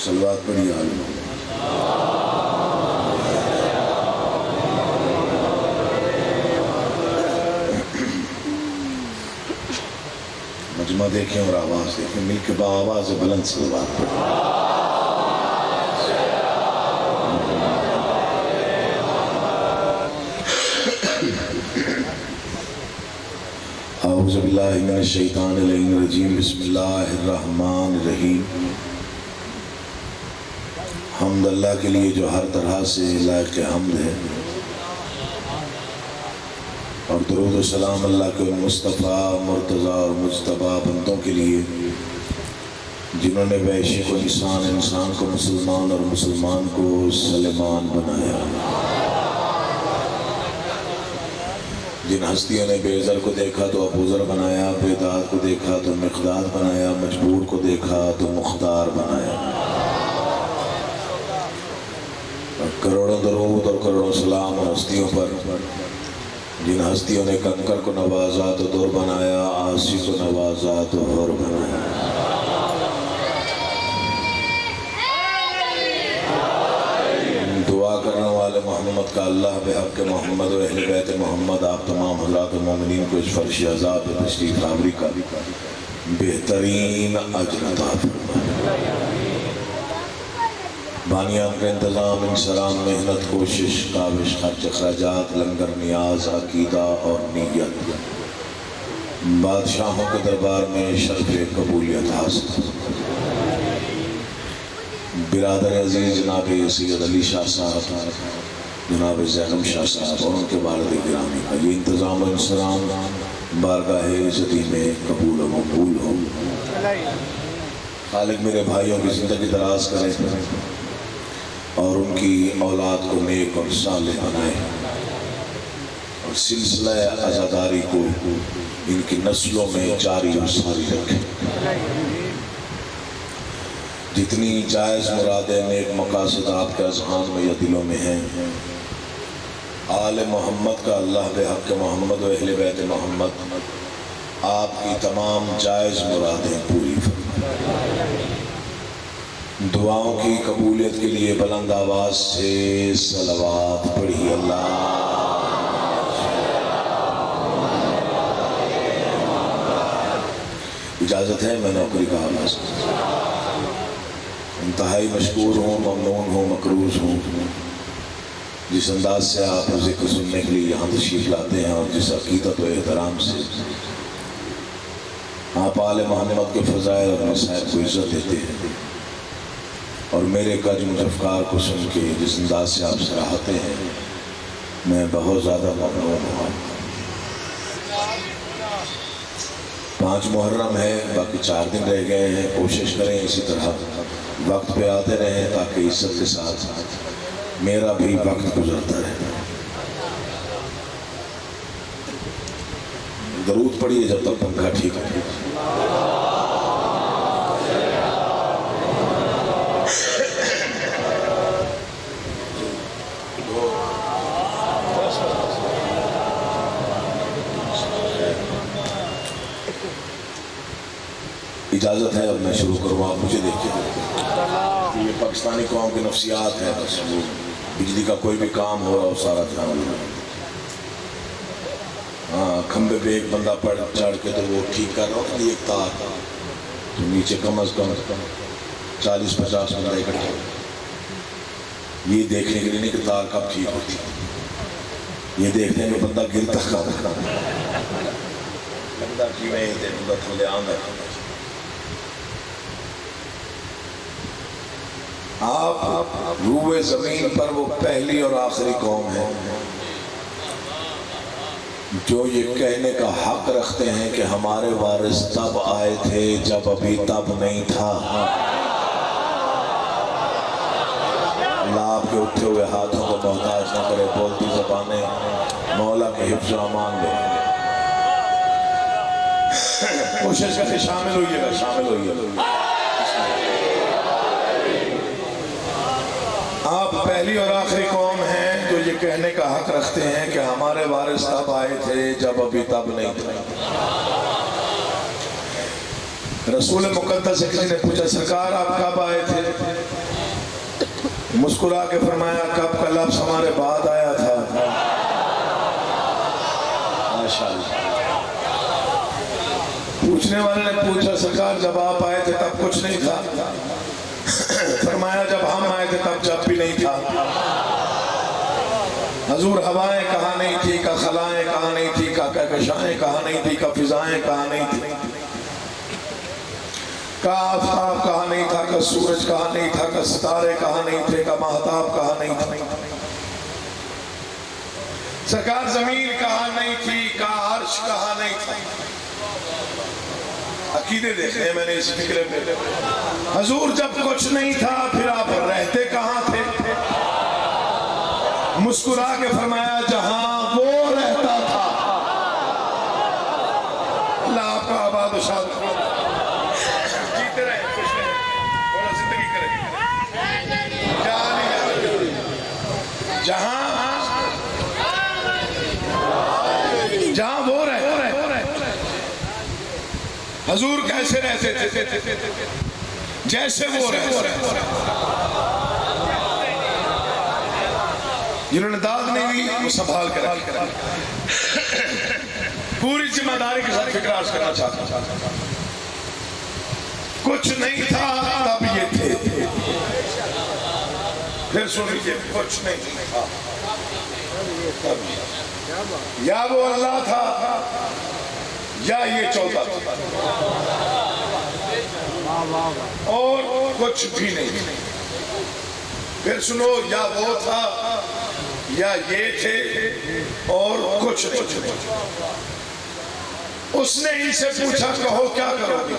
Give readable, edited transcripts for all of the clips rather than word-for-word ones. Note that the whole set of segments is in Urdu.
صلوات پڑھی عالم مجمع دیکھیں اور آواز دیکھیں، مل کے بآواز بلند صلوات پڑھیں۔ اعوذ باللہ من الشیطان الرجیم، بسم اللہ الرحمن الرحیم۔ حمد اللہ کے لیے جو ہر طرح سے لائق حمد ہے، اور درود و سلام اللہ کے مصطفیٰ مرتضیٰ اور مجتبیٰ بندوں کے لیے جنہوں نے وحشی کو انسان کو مسلمان اور مسلمان کو سلیمان بنایا، جن ہستیوں نے بے ذر کو دیکھا تو ابو ذر بنایا، بے داد کو دیکھا تو مقداد بنایا، مجبور کو دیکھا تو مختار بنایا۔ کروڑوں درود اور کروڑوں سلام ہستیوں پر، جن ہستیوں نے کنکر کو نوازا تو در بنایا، عاصی کو نوازا تو حر بنایا۔ دعا کرنے والے محمد کا اللہ بحق محمد و اہل بیت محمد آپ تمام حضرات مومنین کو اس فرش عذاب تشریف آوری کا بہترین اجر عطا فرمائے۔ بانیان کا انتظام، انسلام، محنت، کوشش، کاوش، خرچ، اخراجات، لنگر، نیاز، عقیدہ اور نیت، بادشاہوں کے دربار میں شرف قبولیت حاصل۔ برادر عزیز جناب سید علی شاہ صاحب، جناب زینب شاہ صاحب اور ان کے والد گرامی کا یہ انتظام و انسلام بارگاہ عزتی میں قبول و مقبول ہو۔ خالق میرے بھائیوں کی زندگی دراز کرے اور ان کی اولاد کو نیک اور صالح بنائے، اور سلسلہ عزاداری کو ان کی نسلوں میں جاری و ساری رکھے۔ جتنی جائز مرادیں نیک مقاصد آپ کے اذہان میں یا دلوں میں ہیں، آل محمد کا اللہ بحق محمد و اہل بیت محمد آپ کی تمام جائز مرادیں پوری فرمائے۔ دعاؤں کی قبولیت کے لیے بلند آواز سے صلوات پڑھی اللہ۔ اجازت ہے میں نوکری کا آواز انتہائی مشکور ہوں، ممنون ہوں، مقروض ہوں جس انداز سے آپ ذکر سننے کے لیے یہاں تشریف لاتے ہیں، اور جس عقیدت و احترام سے آپ آل محمد کے فضائل اور مسائل کو عزت دیتے ہیں، اور میرے کج مجفکار کو سن کے جس انداز سے آپ سراہتے ہیں، میں بہت زیادہ ممنون ہوں۔ 5 محرم ہے، باقی 4 دن رہ گئے ہیں، کوشش کریں اسی طرح وقت پہ آتے رہیں تاکہ عزت کے ساتھ میرا بھی وقت گزرتا رہے۔ درود پڑھیے جب تک پنکھا ٹھیک ہے۔ اجازت ہے اب میں شروع کروں، آپ مجھے دیکھیں۔ یہ پاکستانی قوم کی نفسیات ہے، بس وہ بجلی کا کوئی بھی کام ہو رہا ہو سارا دھیان ہو رہا۔ ہاں، کھمبے پہ ایک بندہ چڑھ کے تو وہ ٹھیک کر رہا ہوتا ہے ایک تار، تو نیچے کم از کم 40-50 بندہ اکٹھے، یہ دیکھنے کے لیے نہیں کہ تار کب ٹھیک ہوتی، یہ دیکھنے میں بندہ گرتا کھا بندہ کی میں بندہ تھلے آن ہے۔ آپ روئے زمین پر وہ پہلی اور آخری قوم ہے جو یہ کہنے کا حق رکھتے ہیں کہ ہمارے وارث تب آئے تھے جب ابھی تب نہیں تھا۔ اللہ آپ کے اٹھے ہوئے ہاتھوں کو محتاج نہ کرے، بولتی زبانیں مولا کے حفظ و امان لے۔ کوشش کریں شامل ہوئیے گا، شامل ہوئیے گا۔ آپ پہلی اور آخری قوم ہیں جو یہ کہنے کا حق رکھتے ہیں کہ ہمارے وارث تب آئے تھے جب ابھی تب نہیں تھے۔ رسول مقدس سے کسی نے پوچھا سرکار آپ کب آئے تھے؟ مسکرا کے فرمایا کب کا لفظ ہمارے بعد آیا تھا۔ ماشاءاللہ۔ پوچھنے والے نے پوچھا سرکار جب آپ آئے تھے تب کچھ نہیں تھا؟ فرمایا جب ہم آئے تھے تب جب بھی نہیں تھا۔ حضور ہوائیں کہاں نہیں تھی، کا خلائیں کہاں نہیں تھی، کا کہکشائیں کہاں نہیں تھی، کا فضائیں کہاں نہیں تھی، کا آفتاب کہاں نہیں تھا، کا سورج کہاں نہیں تھا، کا ستارے کہاں نہیں تھے، کا مہتاب کہاں نہیں تھا۔ سرکار زمین کہاں نہیں تھی، کا عرش کہاں نہیں تھا۔ عقیدے دیکھتے ہیں میں نے اس فکرے پہ۔ حضور جب کچھ نہیں تھا پھر آپ رہتے کہاں تھے؟ مسکرا کے فرمایا جہاں وہ رہتا تھا۔ اللہ آپ کا آباد و شاد جیتے رہے، خوش رہے، بولا زندگی کرے۔ جہاں وہ رہے حضور کیسے رہتے تھے؟ جیسے وہ رہتے۔ جنہوں نے داد نہیں دی وہ سنبھال کر پوری ذمہ داری کے ساتھ فکر عرض کرنا چاہتا ہوں۔ کچھ نہیں تھا تب یہ تھے۔ پھر سن لیجیے کچھ نہیں تھا تب یا وہ اللہ تھا یا یہ چوتھا تھا اور کچھ بھی نہیں۔ پھر سنو یا وہ تھا یا یہ تھے اور کچھ نہیں۔ اس نے ان سے پوچھا کہو کیا کرو گے؟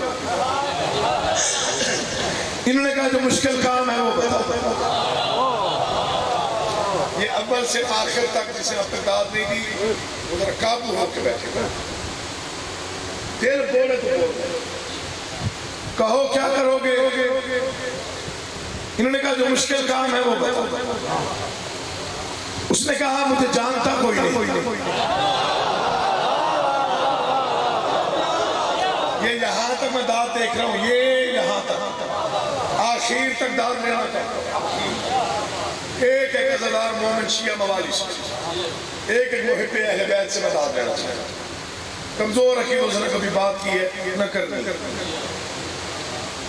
انہوں نے کہا جو مشکل کام ہے وہ بتا۔ یہ اول سے آخر تک جسے اب تک داد نہیں دی ادھر قابو ہو کے بیٹھے دل بولے تو بولے کہو کیا کرو گے؟ انہوں نے کہا جو مشکل کام ہے وہ بتا۔ اس نے کہا مجھے جانتا کوئی نہیں۔ یہ یہاں تک میں داد دیکھ رہا ہوں، یہ یہاں تک آخر تک داد لینا چاہتا ہوں۔ ایک ایک عزادار مومن شیعہ موالی سے، ایک ایک محب اہل بیت سے میں داد لینا چاہتا ہوں۔ کمزور عقید اس نے کبھی بات کی ہے نہ کرنی۔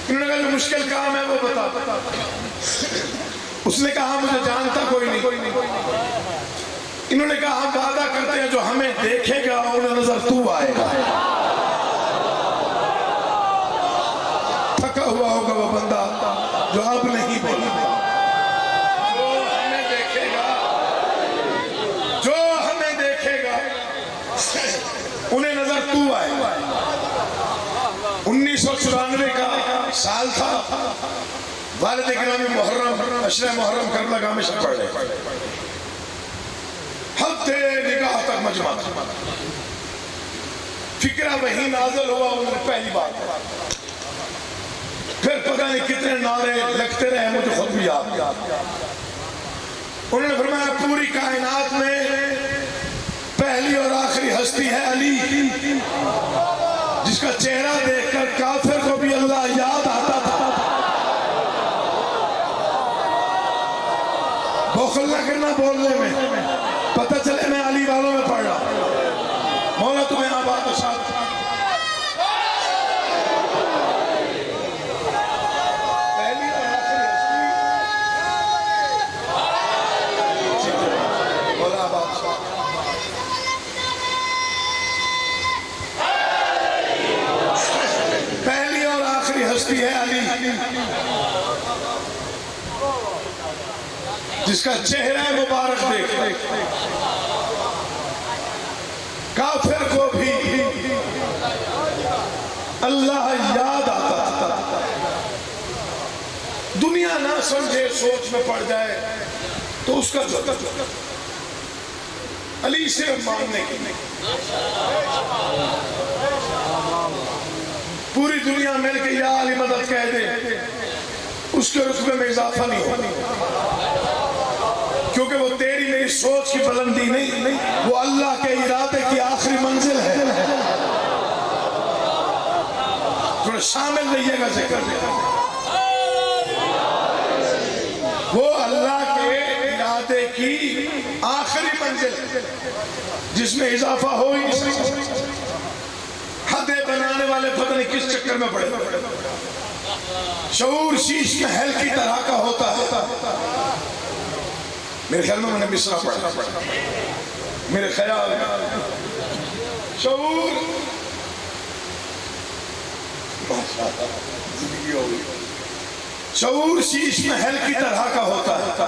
انہوں نے کہا جو مشکل کام ہے وہ بتا۔ اس نے کہا مجھے جانتا کوئی نہیں۔ انہوں نے کہا ہم وعدہ کرتے ہیں جو ہمیں دیکھے گا انہیں نظر تو آئے گا۔ تھکا ہوا ہوگا وہ بندہ جو اب نہیں بولا۔ جو ہمیں دیکھے گا، جو ہمیں دیکھے گا انہیں نظر تو آئے گا۔ 1994 کا سال تھا، والد گرامی محرم عشرہ محرم کربلا گاہ میں شب پڑھ رہے، حد نگاہ تک مجمع تھا۔ فکرہ وہی نازل ہوا انہوں نے پہلی بار، پھر پتہ نہیں کتنے نعرے لگتے رہے، مجھے خود بھی یاد۔ انہوں نے فرمایا پوری کائنات میں پہلی اور آخری ہستی ہے علی، جس کا چہرہ دیکھ کر کافر کو بھی اللہ یاد آتا تھا۔ بخل نہ کرنا بولنے میں، پتہ چلے میں علی والوں میں پڑھ رہا۔ مولا تمہیں آباد و شاد۔ پہلی اور آخری ہستی مولا آباد و شاد۔ پہلی اور آخری ہستی ہے علی، جس کا چہرہ مبارک دیکھ کافر کو بھی اللہ یاد آتا تھا. دنیا نہ سمجھے سوچ میں پڑ جائے تو اس کا علی سے ماننے کی پوری دنیا مل کے یا علی مدد کہہ دے اس کے رتبے میں اضافہ نہیں ہوگا، کیونکہ وہ تیری میری سوچ کی بلندی نہیں، وہ اللہ کے ارادے کی آخری منزل ہے. تھوڑا شامل رہیے گا ذکر میں، وہ اللہ کے ارادے کی آخری منزل ہے جس میں اضافہ ہو ہی نہیں سکتا. حدیں بنانے والے پتہ نہیں کس چکر میں پڑے. شعور شیش محل کی طرح کا ہوتا ہے. میرے خیال میں نے مصرع پڑھا، میرے خیال میں شعور شعور شیش محل کی طرح کا ہوتا ہے.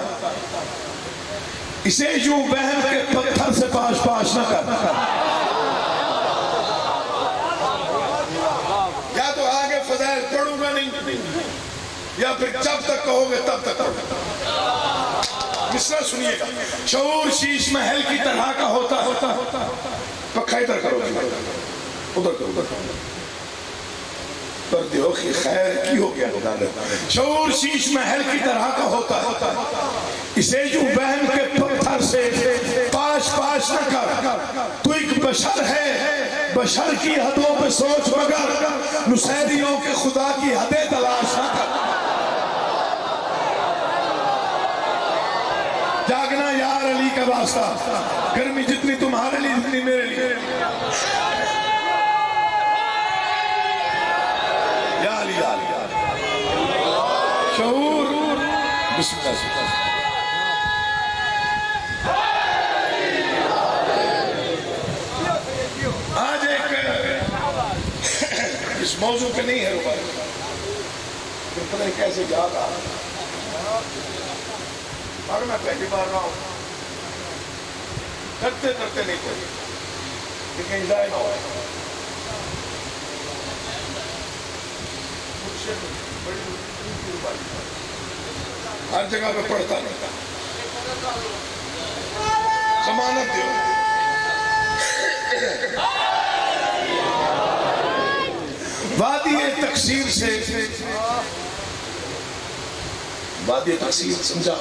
اسے یوں بہن کے پتھر سے پاش پاش نہ کر. یا تو آگے فضائل پڑھوں گا نہیں، یا پھر جب تک کہو گے تب تک پڑھوں گا. مصرع سنیے گا. شعور شیش محل کی طرح کا ہوتا ہے. پکھا ادھر کرو، ادھر کرو، پر دیو کی خیر کی ہو گیا. شعور شیش محل کی طرح کا ہوتا ہے. اسے جو بہن کے پتھر سے پاش پاش نہ کر. تو ایک بشر ہے، بشر کی حدوں پہ سوچ مگر نصیریوں کے خدا کی حدیں تلاش نہ کر. جاگنا یار علی کا واسطہ، گرمی جتنی تمہارے لیے جتنی میرے لیے. یا علی یا علی شعور. بسم اللہ. آج ایک اس موضوع پہ نہیں ہے روایت، پتہ نہیں کیسے یاد آ رہا. اور میں پہلی بار رہا ہوں، کرتے کرتے نہیں پڑی لیکن ضائع نہ ہو. ہر جگہ پہ پڑھتا نہیں، ضمانت دیو. وادی تقصیر سے، وادی تقصیر سمجھا،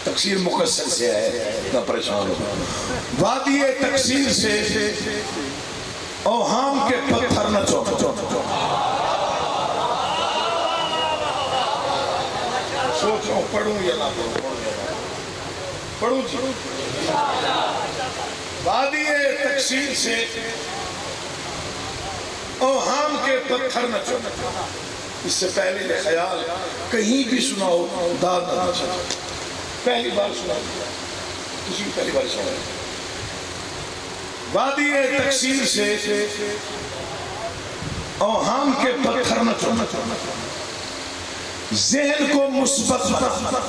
تقصیر مقصر سے ہے، اتنا پریشان ہو. وادی تقصیر سے اوہام کے پتھر نہ چوک. سوچ رہا ہوں پڑھوں یا نہ پڑھوں. جی وادی تقصیر سے اوہام کے پتھر نہ چوک. اس سے پہلے یہ خیال کہیں بھی سنا ہو داد نہ چاہتا. پہلی بار سنا کسی بھی پہلی بار سنا. وادی تقصیر سے اوہام کے پتھر نہ چوک. ذہن کو مثبت بنا،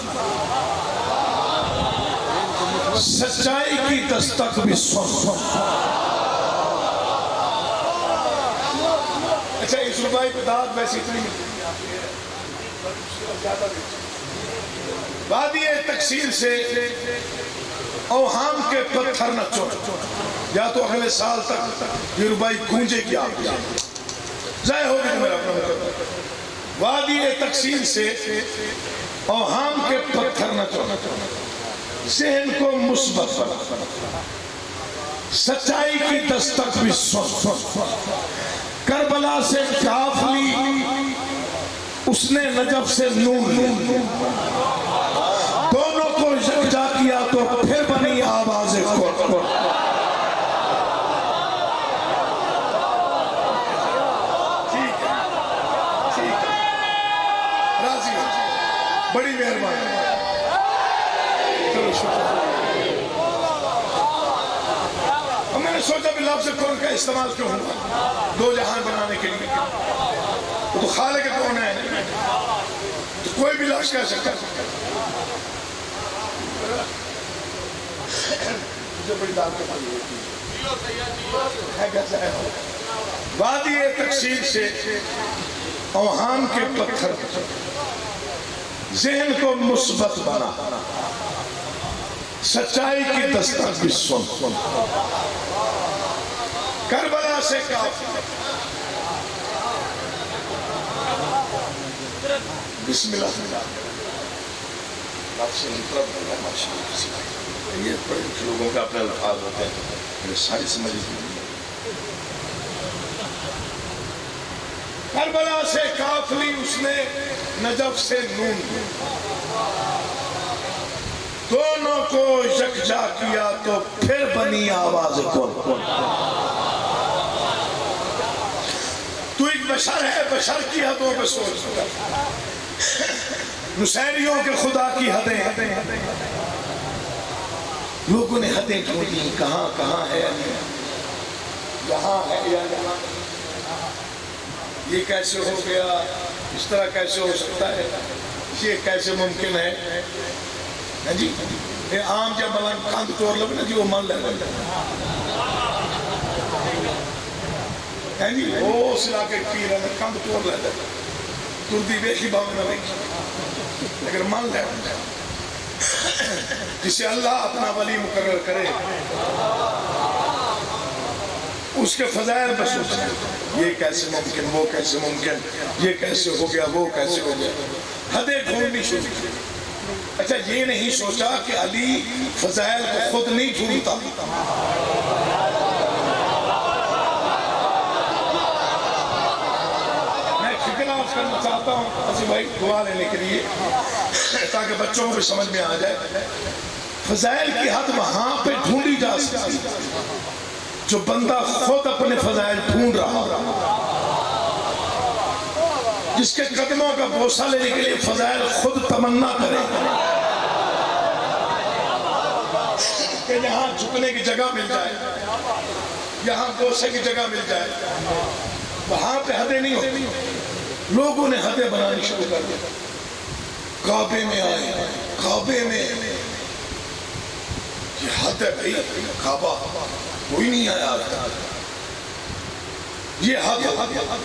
سچائی کی دستک بھی سن. اچھا اس ربائی پہ داد ویسے اتنی ملتی ہے. وادی تقصیر سے اوہام کے پتھر نہ چوک. یا تو اگلے سال تک یہ ربائی گونجے کی آپ ضائع ہوگی تو میرا اپنا مطلب. وادی تقصیر سے اوہام کے پتھر نہ چوک. ذہن کو مثبت بنا، سچائی کی دستک بھی سن. کربلا سے کاف لی اس نے نجف سے نور لی. دونوں کو یکجا کیا تو پھر بنی آواز کو. بڑی مہربانی. میں نے سوچا بھی لفظ کون کا استعمال کیوں ہوا دو جہان بنانے کے لیے. تو خالق کون ہے؟ کوئی بھی لفظ کہہ سکتا مجھے بڑی دار کے پاس وادی تقسیم سے اوہام کے پتھر ذہن کو مثبت بنا، سچائی کی دستک بھی سن، کربلا سے کافی بسم اللہ یہ بڑے لوگوں کا اپنے الفاظ ہوتے ہیں، میرے ساری سمجھ کربلا سے کافلی اس نے نجف سے نون، دونوں کو یکجا کیا تو پھر بنی آواز کون۔ تو ایک بشر ہے، بشر کی حدوں پہ سوچ سکتا، نصیریوں کے خدا کی حدیں، لوگوں نے حدیں ڈھونڈی، کہاں کہاں ہے، یہاں ہے یا یہاں، یہ کیسے ہو گیا، اس طرح کیسے ہو سکتا ہے، یہ کیسے ممکن ہے جی، یہ عام جب ملان کاند توڑ لگ نا جی وہ مان لے جی، وہ سلا کے پیر ہے کاند توڑ لے تردی بیخی باؤں نہ بیخی، لیکن مان لے جسے اللہ اپنا ولی مقرر کرے اس کے فضائل پر سوچیں، یہ کیسے ممکن، وہ کیسے ممکن، یہ کیسے ہو گیا، وہ کیسے ہو گیا، حدیں ڈھونڈنی شروع کی۔ اچھا یہ نہیں سوچا کہ علی فضائل کو خود نہیں ڈھونڈتا، میں فکر آج کرنا چاہتا ہوں عزیز بھائی دعا لینے کے لیے تاکہ بچوں کو بھی سمجھ میں آ جائے، فضائل کی حد وہاں پہ ڈھونڈی جا سکتی جو بندہ خود اپنے فضائل ڈھونڈ رہا، جس کے قدموں کا بوسہ لینے کے لیے فضائل خود تمنا کرے کہ یہاں جھکنے کی جگہ مل جائے، یہاں بوسے کی جگہ مل جائے، وہاں پہ حدیں نہیں ہوتی، لوگوں نے حدیں بنانی شروع کر دی، کعبے میں آئے، کعبے میں یہ حد ہے بھائی، کعبہ کوئی نہیں آیا یہ حد،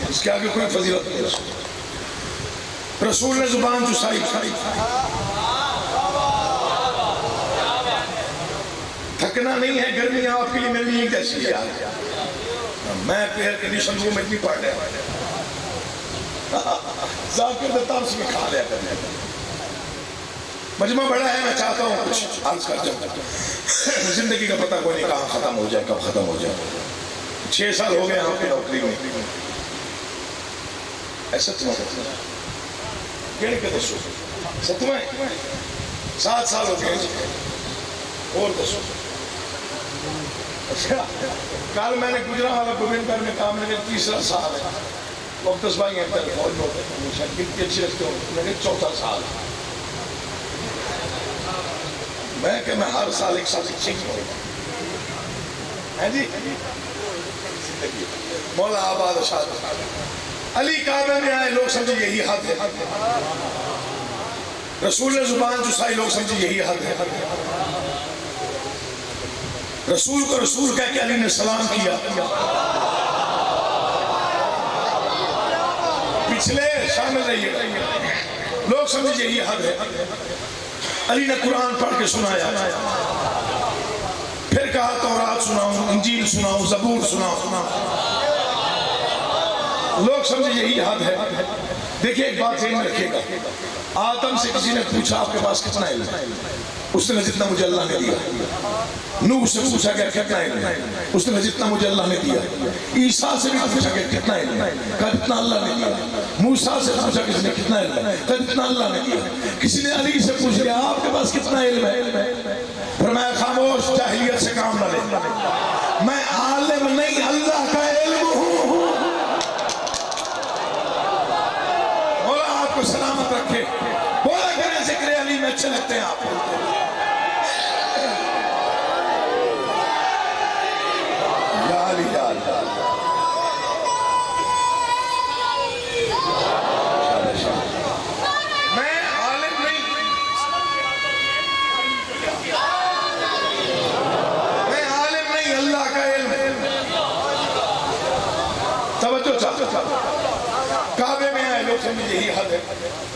اس کے آگے کوئی فضیلت نہیں، رسول نے زبان چسائی، تھکنا نہیں ہے، گرمی آپ کے لیے میرے لیے کیسی ہے، میں ایئر کنڈیشن روم میں نہیں پڑھ رہا، ذاکر دیتا اس میں کھا لیا کرنے، مجمع بڑا ہے، میں چاہتا ہوں کچھ عرض کر جاؤں، زندگی کا پتہ کوئی نہیں کہاں ختم ہو جائے، کب ختم ہو جائے، 6 سال ہو گئے آپ کی نوکری میں، ایسا تمہیں کہنے کے دسو، ستمہیں 7 سال ہو گئے، اور دسو، اچھا کل میں نے گجرا والا گوبند میں کام لگے 3 سال ہے، وقت اس بھائی ہیں فوج میں ہوتے ہیں، شاید کتنی اچھی رکھتے ہوں، میں نے 4 سال میں کہ میں ہر سال 1 سال سیکھ ہوں ہے جی، مولا آباد شاد علی کعبے میں آئے، لوگ سمجھے یہی حد ہے، رسول نے زبان چسائی، لوگ سمجھے یہی حد ہے، رسول کو رسول کہہ کے علی نے سلام کیا، پچھلے شامل رہیے، لوگ سمجھے یہی حد ہے، علی نے قرآن پڑھ کے سنایا، پھر کہا تورات سناؤں، انجیل سناؤں، زبور سناؤں، لوگ سمجھے یہی حد ہے۔ دیکھیں ایک بات ذہن میں رکھیے گا، آدم سے کسی نے پوچھا آپ کے پاس کتنا علم ہے، اس نے جتنا مجھے اللہ نے دیا، نوح سے پوچھا کہ کتنا علم ہے، اس نے جتنا مجھے اللہ نے دیا، عیسیٰ سے بھی پوچھا کہ کتنا علم ہے، کہا جتنا اللہ نے دیا، موسیٰ سے پوچھا کسی نے کتنا علم ہے، کہا جتنا اللہ نے دیا، کسی نے علی سے پوچھ لیا آپ کے پاس کتنا علم ہے، فرمایا خاموش، جاہلیت سے کام نہ لے، میں عالم نہیں اللہ کا علم ہوں، مولا آپ کو سلامت رکھے، بولا کریں ذکر علی میں اچھے لگتے ہیں آپ، میں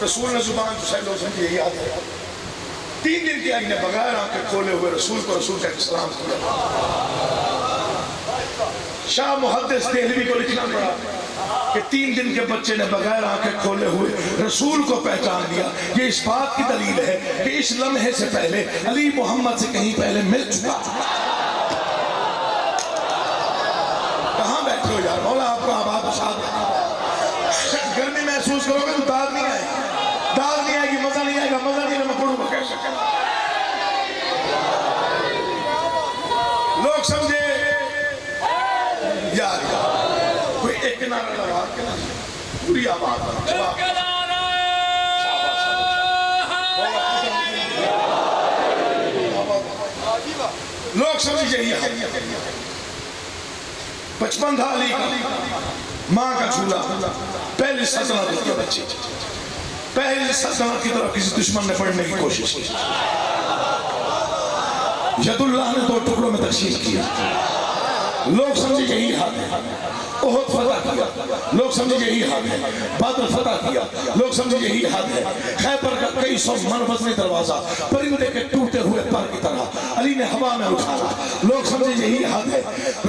رسول نے زبان جو شاید لوگ سمجھے یہی یاد ہے 3 دن کی علی نے بغیر آنکھیں کھولے ہوئے رسول کو رسول کا سلام کیا. شاہ محدث دہلوی کو لکھنا پڑا کہ 3 دن کے بچے نے بغیر آنکھیں کھولے ہوئے رسول کو پہچان لیا. یہ اس بات کی دلیل ہے کہ اس لمحے سے پہلے علی محمد سے کہیں پہلے مل چکا. کہاں بیٹھے ہو یار مولا آپ کو آباد و شاد گرمی محسوس کرو گے تو داد نہیں آئے گی داد نہیں آئے گی مزہ نہیں آئے گا مزہ نہیں میں پڑھوں گا کیسے لوگ سمجھے یار کوئی ایک نعرہ لگا کے نا پوری آباد لوگ سمجھے یہی 55 تھا علی کا ماں کا جھولا پہلی سلطنت کے بچے پہلی سلطنت کی طرف کسی دشمن نے پڑھنے کی کوشش کی ید اللہ نے 2 ٹکڑوں میں تقسیم کیا لوگ سمجھے یہی حال ہے احد فتح کیا لوگ سمجھے یہی حال ہے بدر فتح کیا لوگ سمجھے یہی حال ہے خیبر کا کئی سو من وزنی دروازہ پرندے کے ٹوٹے ہوئے پر کی طرح علی نے ہوا میں اٹھایا لوگ سمجھے یہی حال ہے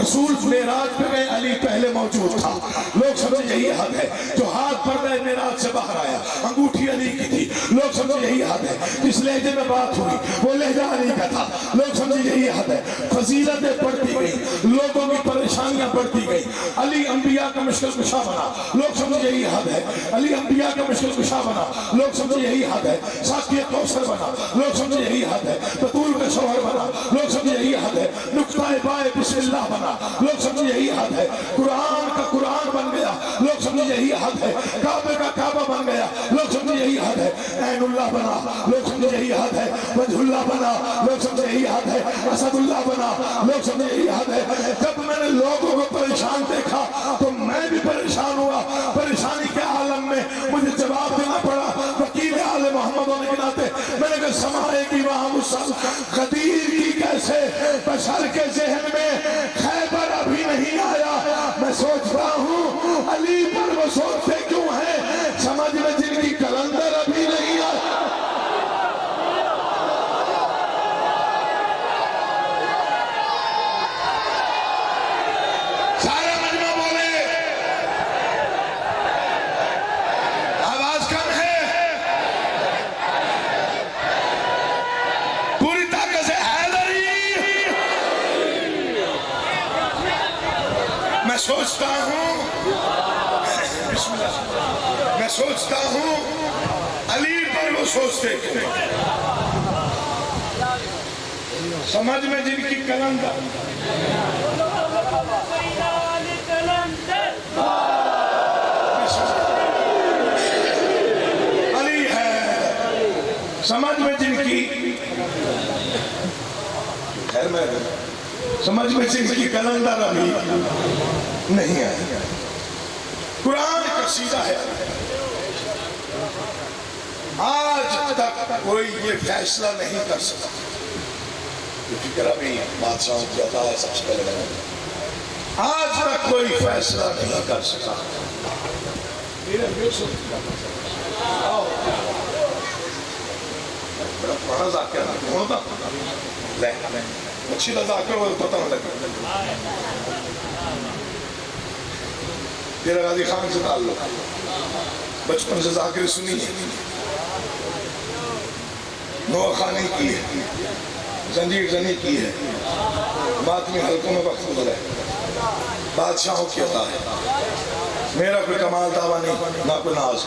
رسول معراج پہ گئے علی پہلے موجود تھا لوگ سمجھے یہی حال ہے جو ہاتھ پڑ گئے معراج سے باہر آیا انگوٹھی علی کی تھی لوگ سمجھے یہی حال ہے جس لہجے میں بات ہوئی وہ لہجہ علی کا تھا لوگ سمجھے یہی حال ہے فضیلتیں بڑھتی گئی لوگوں کی پریشانیاں بڑھتی گئی علی انبیاء کا مشکل کشا بنا لوگ سمجھے یہی حد ہے علی انبیاء کا مشکل کشا بنا لوگ سمجھے یہی حد ہے ساقی کوثر بنا لوگ سمجھے یہی حد ہے بطول کا شوہر بنا لوگ سمجھے یہی حد ہے نقطہ بائے بسم اللہ بنا لوگ سمجھے یہی حد ہے قرآن کا قرآن بن گیا لوگ سمجھے یہی حد ہے کعبے کا کعبہ بن گیا لوگ سمجھے یہی حد ہے عین اللہ بنا لوگ سمجھے یہی حد ہے وجہ اللہ بنا لوگ سمجھے یہی حد ہے اسد اللہ بنا لوگ سمجھے یہی حد ہے. جب میں نے لوگوں کو پریشان دیکھا تو میں بھی پریشان ہوا پریشانی کے عالم میں مجھے جواب دینا پڑا وکیل آل محمد ہونے کے ناطے میں نے کہا سمائے کی وہاں مسلم غدیر کی کیسے بشر کے ذہن میں خیبر ابھی نہیں آیا میں سوچتا ہوں علی پر وہ سوچتے کیوں ہیں سمجھ میں جن کی کلندر ابھی نہیں آیا سوچتا ہوں بسم اللہ میں سوچتا ہوں علی پر وہ سوچتے کیوں سمجھ میں جن کی کلندر علی ہے سمجھ میں جن کی خیر میں سمجھ میں جن کی کلندر ابھی نہیں ہے قرآن قصیدہ ہے آج تک کوئی یہ فیصلہ نہیں کر سکا یہ فکر ابھی بادشاہوں کی عطا ہے سب سے پہلے آج تک کوئی فیصلہ نہیں کر سکا بڑا پرانا ذاکر کون تھا اچھی ذاکر وہ پتہ نہ لگا تیرا غازی خان سے تعلق بچپن سے ذاکر سنی ہے نوح خانی کی ہے زنجیر زنی کی ہے باطنی حلقوں میں وقت گزرا ہے بادشاہوں کی عطا ہے میرا کوئی کمال دعویٰ نہیں نہ کوئی ناز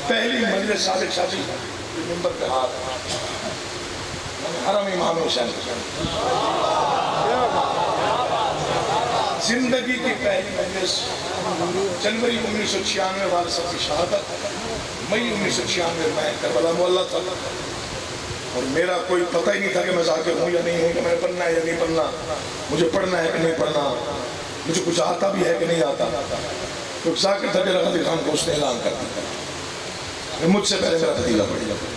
پہلی مجلس صادق شادی منبر پہ ہاتھ حرم امام حسین زندگی کی پہلی مجلس جنوری 1996 والد صاحب کی شہادت مئی 1996 میں کربلا معلّہ تھا اور میرا کوئی پتہ ہی نہیں تھا کہ میں ذاکر ہوں یا نہیں ہوں کہ میں پڑھنا ہے یا نہیں پڑھنا مجھے پڑھنا ہے کہ نہیں پڑھنا مجھے کچھ آتا بھی ہے کہ نہیں آتا تو ذاکر تھا کہ غازی خان کو اس نے اعلان کر دیا مجھ سے پہلے میرا بھتیجا پڑھا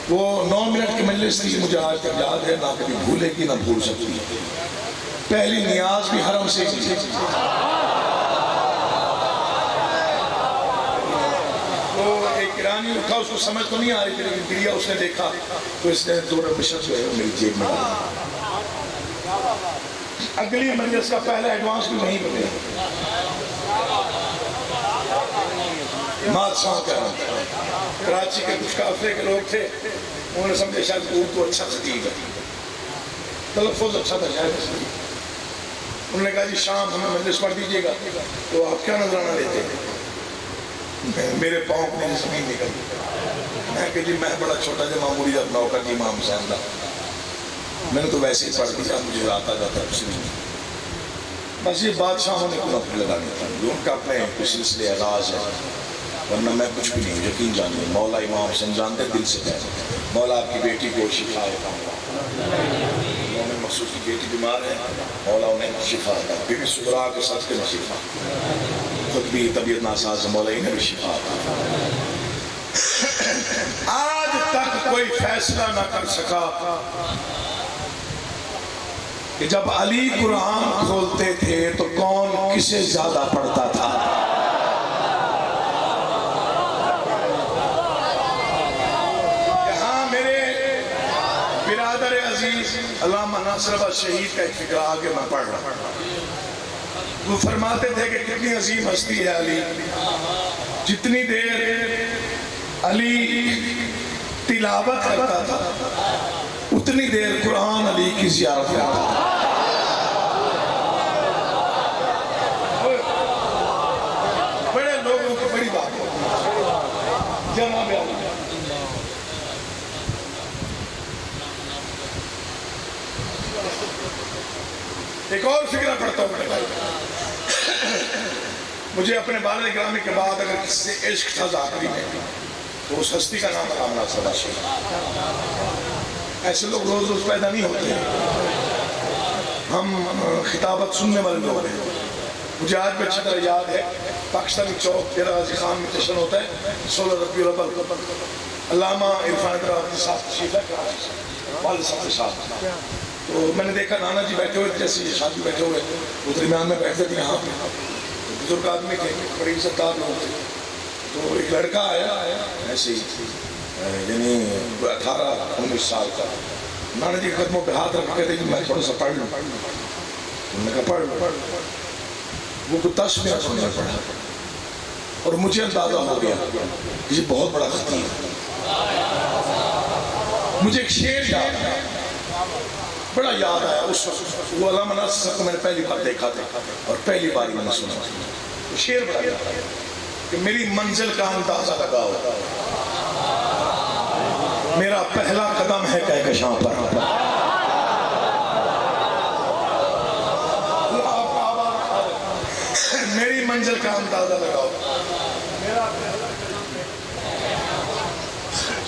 وہ 9 منٹ کی مجلس تھی مجھے آج تک یاد ہے نہ کبھی بھولے گی نہ بھول سکتی پہلی نیاز بھی حرم سے کرانی اٹھا، اس کو سمجھ تو نہیں آ رہی تھی لیکن گریا اس نے دیکھا تو اس نے 2 مشرق جو ہے میری جیب میں ڈالا۔ اگلی مجلس کا پہلا ایڈوانس بھی وہیں پہ گیا۔ بادشاہ کا کراچی کے کچھ کافرے کے لوگ تھے، انہوں نے سمجھے شاید اردو اچھا خطیب ہے، تلفظ اچھا تھا شاید اس لیے۔ انہوں نے کہا جی شام ہمیں مجلس پڑھ دیجیے گا، تو آپ کیا نظرانہ لیتے ہیں؟ میرے پاؤں میں زمین نکل گئی۔ میں کہ جی میں بڑا چھوٹا جو معمولی جب نوکر جی امام حسین دا، میں نے تو ویسے ہی پڑھ دیا، مجھے آتا جاتا کچھ نہیں۔ بس یہ بادشاہوں نے کوئی نوکری لگانی تھا، جو ان کا اپنے کچھ سلسلے اعراض ہے، ورنہ میں کچھ بھی نہیں۔ یقین جانیے مولا امام حسین جانتے دل سے ہے، مولا آپ کی بیٹی کو شفا عطا مومن مقصود کی بیٹی بیمار ہے، مولا انہیں شفا عطا، بی بی سغرا کے صدقے میں شفا، خود بھی طبیعت ناساز مولا انہیں بھی شفا عطا۔ آج تک کوئی فیصلہ نہ کر سکا کہ جب علی قرآن کھولتے تھے تو کون کسے زیادہ پڑھتا تھا۔ یہاں میرے برادر عزیز علامہ ناصر آباد شہید کا ایک فقرہ آگے میں پڑھ رہا ہوں۔ وہ فرماتے تھے کہ کتنی عظیم ہستی ہے علی، جتنی دیر علی تلاوت کرتا تھا اتنی دیر قرآن علی کی زیارت کرتا تھا۔ بڑے لوگوں کی بڑی بات ہے جناب علی۔ ایک اور فکرہ پڑھتا ہوں بھائی، مجھے اپنے والد گرامی کے بعد اگر کسی سے عشق تھا ذاکری میں تو اس ہستی کا نام علامہ ناصر آباد شہید۔ ایسے لوگ روز روز پیدا نہیں ہوتے، ہم خطابت سننے والے لوگ ہیں۔ مجھے آج بھی اچھی طرح یاد ہے، پاکستانی چوک ڈیرہ غازی خان میں جشن ہوتا ہے 16 ربیع الاول، علامہ عرفان ادراسی صاحب تشریف ہے کراچی سے، والد صاحب کے ساتھ۔ تو میں نے دیکھا نانا جی بیٹھے ہوئے جیسے یہ شادی بیٹھے ہوئے، وہ درمیان میں بیٹھتے تھے یہاں پہ، بزرگ آدمی تھے، بڑی عزتدار لوگ تھے۔ تو ایک لڑکا آیا ایسے ہی، یعنی 18-19 سال کا، نانا جی کے قدموں پہ ہاتھ رکھ کے کہتے کہ میں تھوڑا سا پڑھ لوں۔ انہوں نے کہا پڑھ لوں۔ وہ کو 10 منٹ سننے پڑھا اور مجھے اندازہ ہو گیا کہ یہ بہت بڑا خطیب ہے۔ مجھے ایک شعر یاد ہے، بڑا یاد آیا اس وقت، وہ علامہ ناصر صاحب کو میں نے پہلی بار دیکھا تھا اور پہلی بار میں نے سنا۔ وہ شعر بڑا یاد آیا کہ میری منزل کا اندازہ لگاؤ، میرا پہلا قدم ہے کہکشاں پر۔ میری منزل کا اندازہ لگاؤ،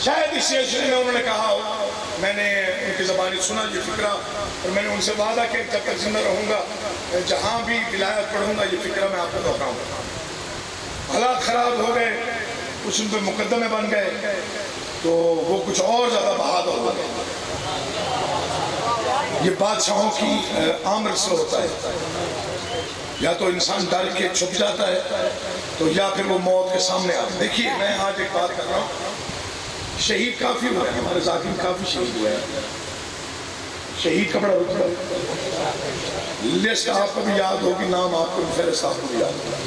شاید اس سلسلے میں انہوں نے کہا ہو، میں نے ان کی زبانی سنا یہ فکرہ اور میں نے ان سے وعدہ کیا جب تک زندہ رہوں گا جہاں بھی ولایت پڑھوں گا یہ فکرہ میں آپ کو دہراؤں گا۔ حالات خراب ہو گئے، کچھ ان پہ مقدمے بن گئے تو وہ کچھ اور زیادہ بہادر ہو گئے۔ یہ بادشاہوں کی آمر سے ہوتا ہے، یا تو انسان ڈر کے چھپ جاتا ہے تو یا پھر وہ موت کے سامنے آتا ہے۔ دیکھیے میں آج ایک بات کر رہا ہوں، شہید کافی ہوئے ہیں، ہمارے ذاکر کافی شہید ہوئے ہیں، شہید کا بڑا رتبہ، لسٹ آپ کو بھی یاد ہوگی، نام آپ کو بھی، فہرست آپ کو بھی یاد ہوگا۔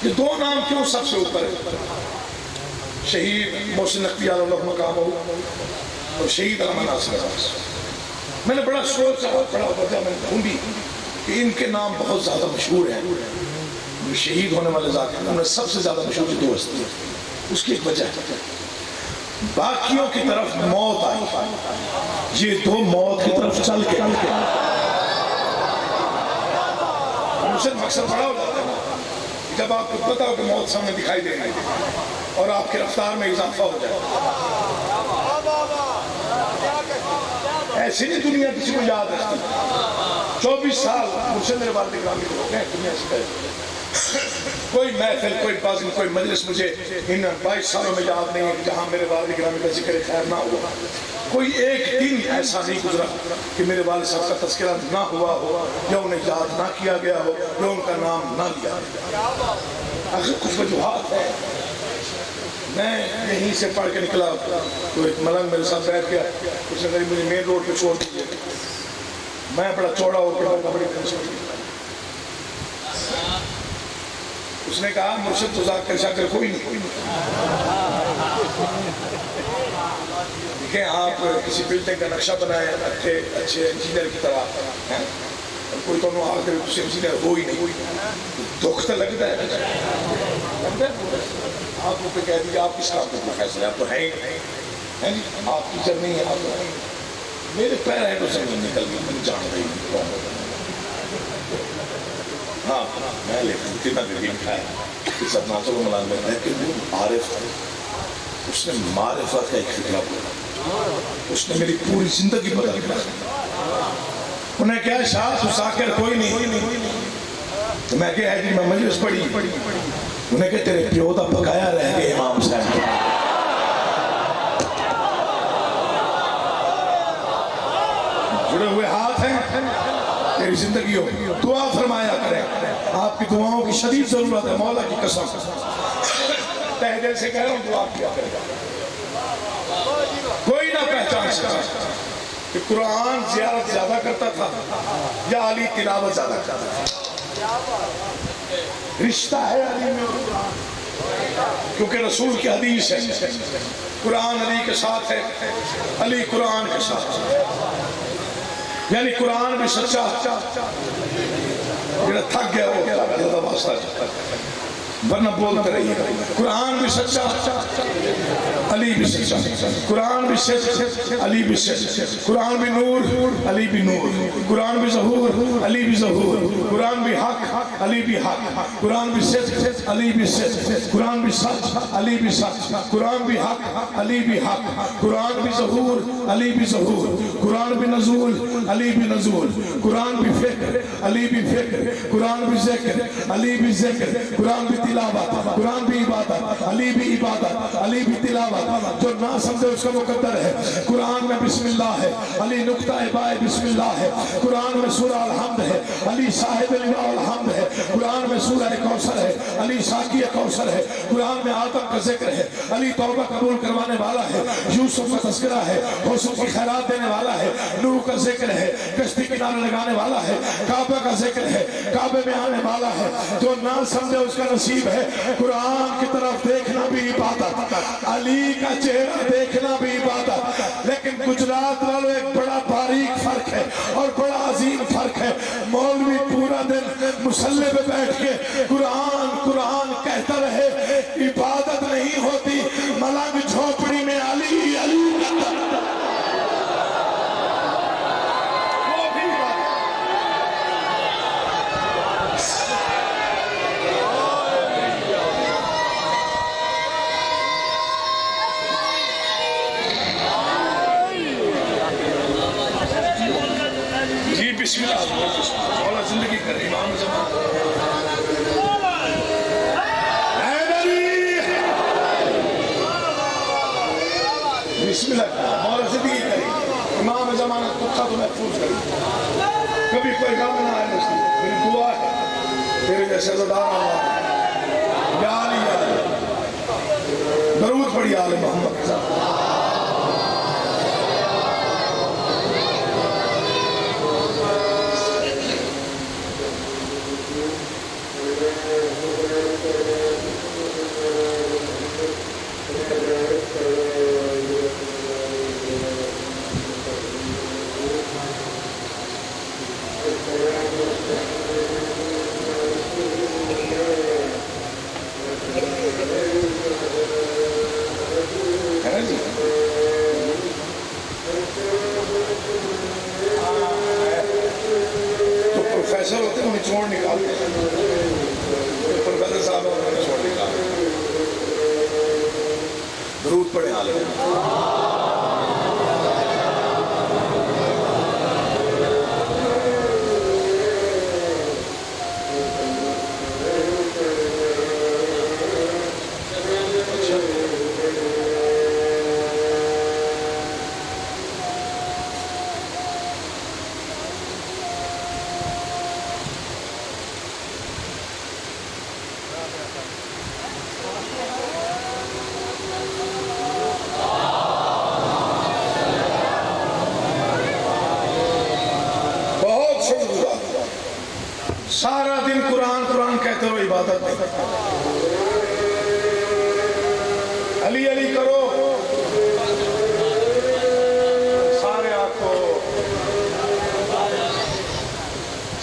یہ 2 نام کیوں سب سے اوپر ہے؟ شہید محسن نقوی اللہ مقام ہو اور شہید علامہ ناصر آباد۔ میں نے بڑا سوچا، بڑا وجہ میں نے ڈھونڈی کہ ان کے نام بہت زیادہ مشہور ہیں، جو شہید ہونے والے ذاکر ہیں سب سے زیادہ مشہور 2 ہستی ہیں۔ اس کی ایک وجہ ہے، باقیوں کی طرف موت آئی، یہ 2 موت کی طرف چل کے مقصد بڑا ہو جاتا ہے جب آپ کو پتا ہو کہ موت سامنے دکھائی دے رہی ہے اور آپ کی رفتار میں اضافہ ہو جائے۔ ایسی نہیں دنیا کسی کو یاد رکھتی۔ 24 سال مجھے میرے والد گرامی کو ہو گئے دنیا سے پہلے، کوئی محفل، کوئی بازم، کوئی مجلس مجھے ان 22 سالوں میں یاد نہیں ہے جہاں میرے والد گرامی کا ذکر خیر نہ ہوا۔ کوئی ایک دن ایسا نہیں گزرا کہ میرے والد صاحب کا تذکرہ نہ ہوا ہو یا انہیں یاد نہ کیا گیا ہو یا ان کا نام نہ لیا گیا۔ آخر کچھ وجوہات ہیں، میں یہیں سے پڑھ کے نکلا تو ایک ملنگ میرے ساتھ بیٹھ گیا، اس نے کہا مجھے مین روڈ پہ چھوڑ دیجیے. میں بڑا چوڑا ہو کے بڑی اس نے کہا مرشد تو ذاکر شاکر کوئی نہیں. دیکھیں آپ کسی بلڈنگ کا نقشہ بنائے اچھے انجینئر کی طرح، کوئی تو انہوں آگے کسی انجینئر ہو ہی نہیں، دکھ تو لگتا ہے. آپ کو کہہ دیجیے آپ کس کام کا فیصلہ ہے، آپ تو ہیں ہی، آپ ٹیچر نہیں ہیں، آپ تو میرے پیر ہیں تو زمین نکل گئی، میں جانتا ہی نہیں کون ہوتا. ہاں میں لیکن کتنا دیر کھایا اس ادناسوں کو ملان میں، لیکن وہ عارف تھا، اس نے معرفت کا ایک فکرہ بولا، اس نے میری پوری زندگی بدل کر. انہیں کہا شاہ تو ذاکر کوئی نہیں. تو میں کہا ہے کہ میں مجلس پڑھی. انہیں کہا تیرے پیو دا پکایا رہ گئے امام صاحب. جڑے ہوئے ہاتھ ہیں تیری زندگی ہو. دعا فرمایا کریں، آپ کی دعاؤں کی شدید ضرورت ہے، مولا کی قسم تہ دل سے کہہ رہا ہوں دعا کیا کرے. کوئی نہ پہچان سکتا کہ قرآن زیارت زیادہ کرتا تھا یا علی تلاوت زیادہ کرتا تھا. رشتہ ہے علی میں قرآن، کیونکہ رسول کی حدیث ہے قرآن علی کے ساتھ ہے، علی قرآن کے ساتھ ہے. یعنی قرآن بھی سچا، جنہیں تھک گیا وہ زیادہ واسطہ چاہتا ہے، ورنہ بولتے رہیے. قرآن بھی سچا، علی بھی سچا. قرآن بھی سچ، علی بھی سچ. قرآن بھی نور، علی بھی نور. قرآن بھی ظہور، علی بھی ظہور. قرآن بھی حق، علی بھی حق. قرآن بھی سچ، علی بھی سچ. قرآن بھی سچ، علی بھی سچ. قرآن بھی حق، علی بھی حق. قرآن بھی ظہور، علی بھی ظہور. قرآن بھی نزول، علی بھی نزول. قرآن بھی فکر، علی بھی فکر. قرآن بھی ذکر، علی بھی ذکر. قرآن بھی تلاوت، قرآن بھی عبادت، علی بھی عبادت، علی بھی تلاوت. جو نہ سمجھے اس کا مقدر ہے. قرآن میں بسم اللہ ہے، علی نقطہ بائے بسم اللہ ہے. قرآن میں سورہ الحمد ہے، علی صاحب الحمد ہے. قرآن میں سورہ کوثر ہے، علی ساقی کوثر ہے. قرآن میں آدم کا ذکر ہے، علی توبہ قبول کروانے والا ہے. یوسف کا تذکرہ ہے، حسن کی خیرات دینے والا ہے. نوح کا ذکر ہے، کشتی کنارے لگانے والا ہے. کعبہ کا ذکر ہے، کعبے میں آنے والا ہے. جو نہ سمجھے اس کا نصیب ہے. قرآن کی طرف دیکھنا بھی عبادت، علی کا چہرہ دیکھنا بھی عبادت. لیکن گجرات والوں ایک بڑا باریک فرق ہے اور بڑا عظیم فرق ہے. مولوی پورا دن مصلی پہ بیٹھ کے قرآن قرآن کہتا رہے، عبادت نہیں ہوتی. ملنگ جھوپڑی میں علی علی بسم اللہ مولا زندگی کرے. امام زمان بسم اللہ مولا زندگی کرے. امام زمان کتا تو محفوظ کرے، کبھی کوئی غم نہ آئے نصیب. میری دعا ہے تیرے جیسے زدار آمار یا علی یا علی. درود پڑھی آل محمد کے ساتھ. تو پروفیسر ہوتے ہیں انہیں چھوڑ نکالتے ہیں. پروفیسر صاحب انہیں چھوڑ نکالتے ہیں. درود پڑھیں عالم. علی علی کرو سارے آپ کو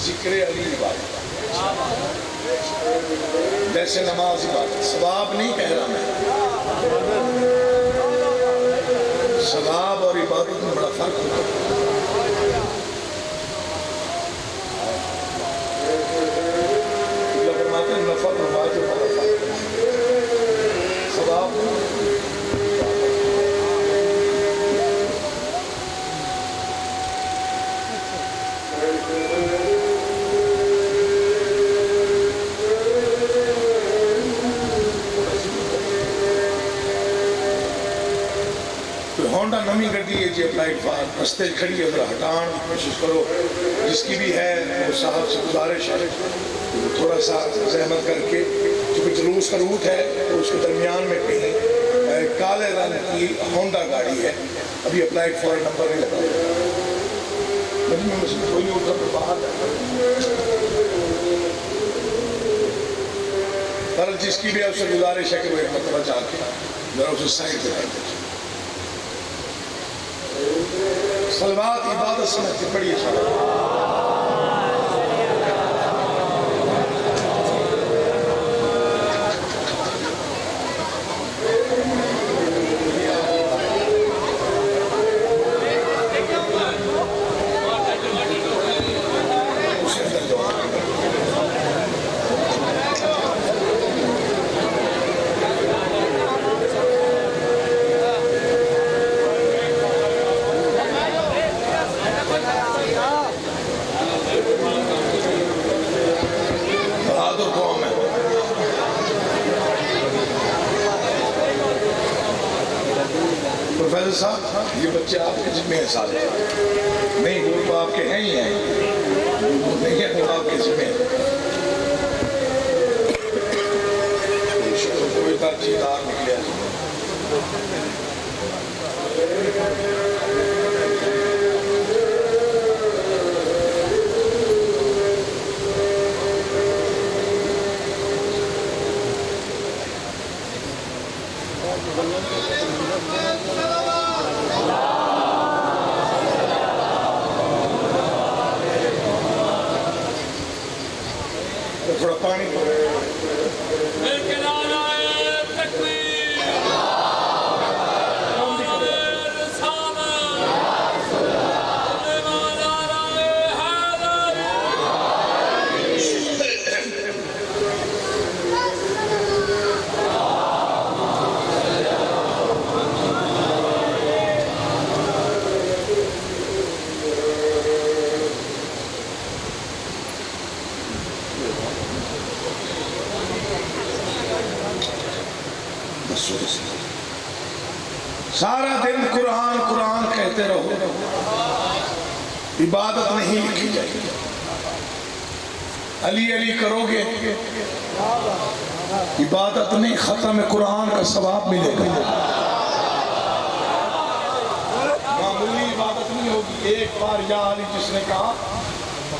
ذکر علی عبادت جیسے نماز عبادت ثواب نہیں کہہ رہا میں ثواب اور عبادت میں بڑا فرق ہوتا ہے فرماتے ہیں نفل اور واجب بڑا فرق ہے ثواب ہونڈا نمی گڈی ہے جی اپلائیڈ فار رستے کھڑی ہے ذرا ہٹان کی کوشش کرو جس کی بھی ہے وہ صاحب سے گزارش ہے تھوڑا سا زحمت کر کے چونکہ جلوس کا روٹ ہے تو اس کے درمیان میں کہیں کالے رنگ کی ہونڈا گاڑی ہے ابھی اپلائیڈ فار نمبر نہیں لگا مجھے میں مسئلہ کوئی نہیں اٹھا پر باہر پر جس کی بھی آپ سے گزارش ہے کہ وہ ایک مرتبہ جا کے ذرا اسے سائڈ پہ کر دیجیے صلوات عبادت سمجھتے پڑھیے پروفیسر صاحب یہ بچے آپ کے ذمہ ہیں سارے نہیں وہ تو آپ کے ہیں ہی ہیں وہ نہیں ہے وہ آپ کے ذمہ ہیں شکر کوئی تا چیدار نکلے تھوڑا پانی سارا دن قرآن قرآن کہتے رہو عبادت نہیں لکھی جائے گی علی علی کرو گے عبادت نہیں ختم قرآن کا ثواب ملے گا معمولی عبادت نہیں ہوگی ایک بار یا علی جس نے کہا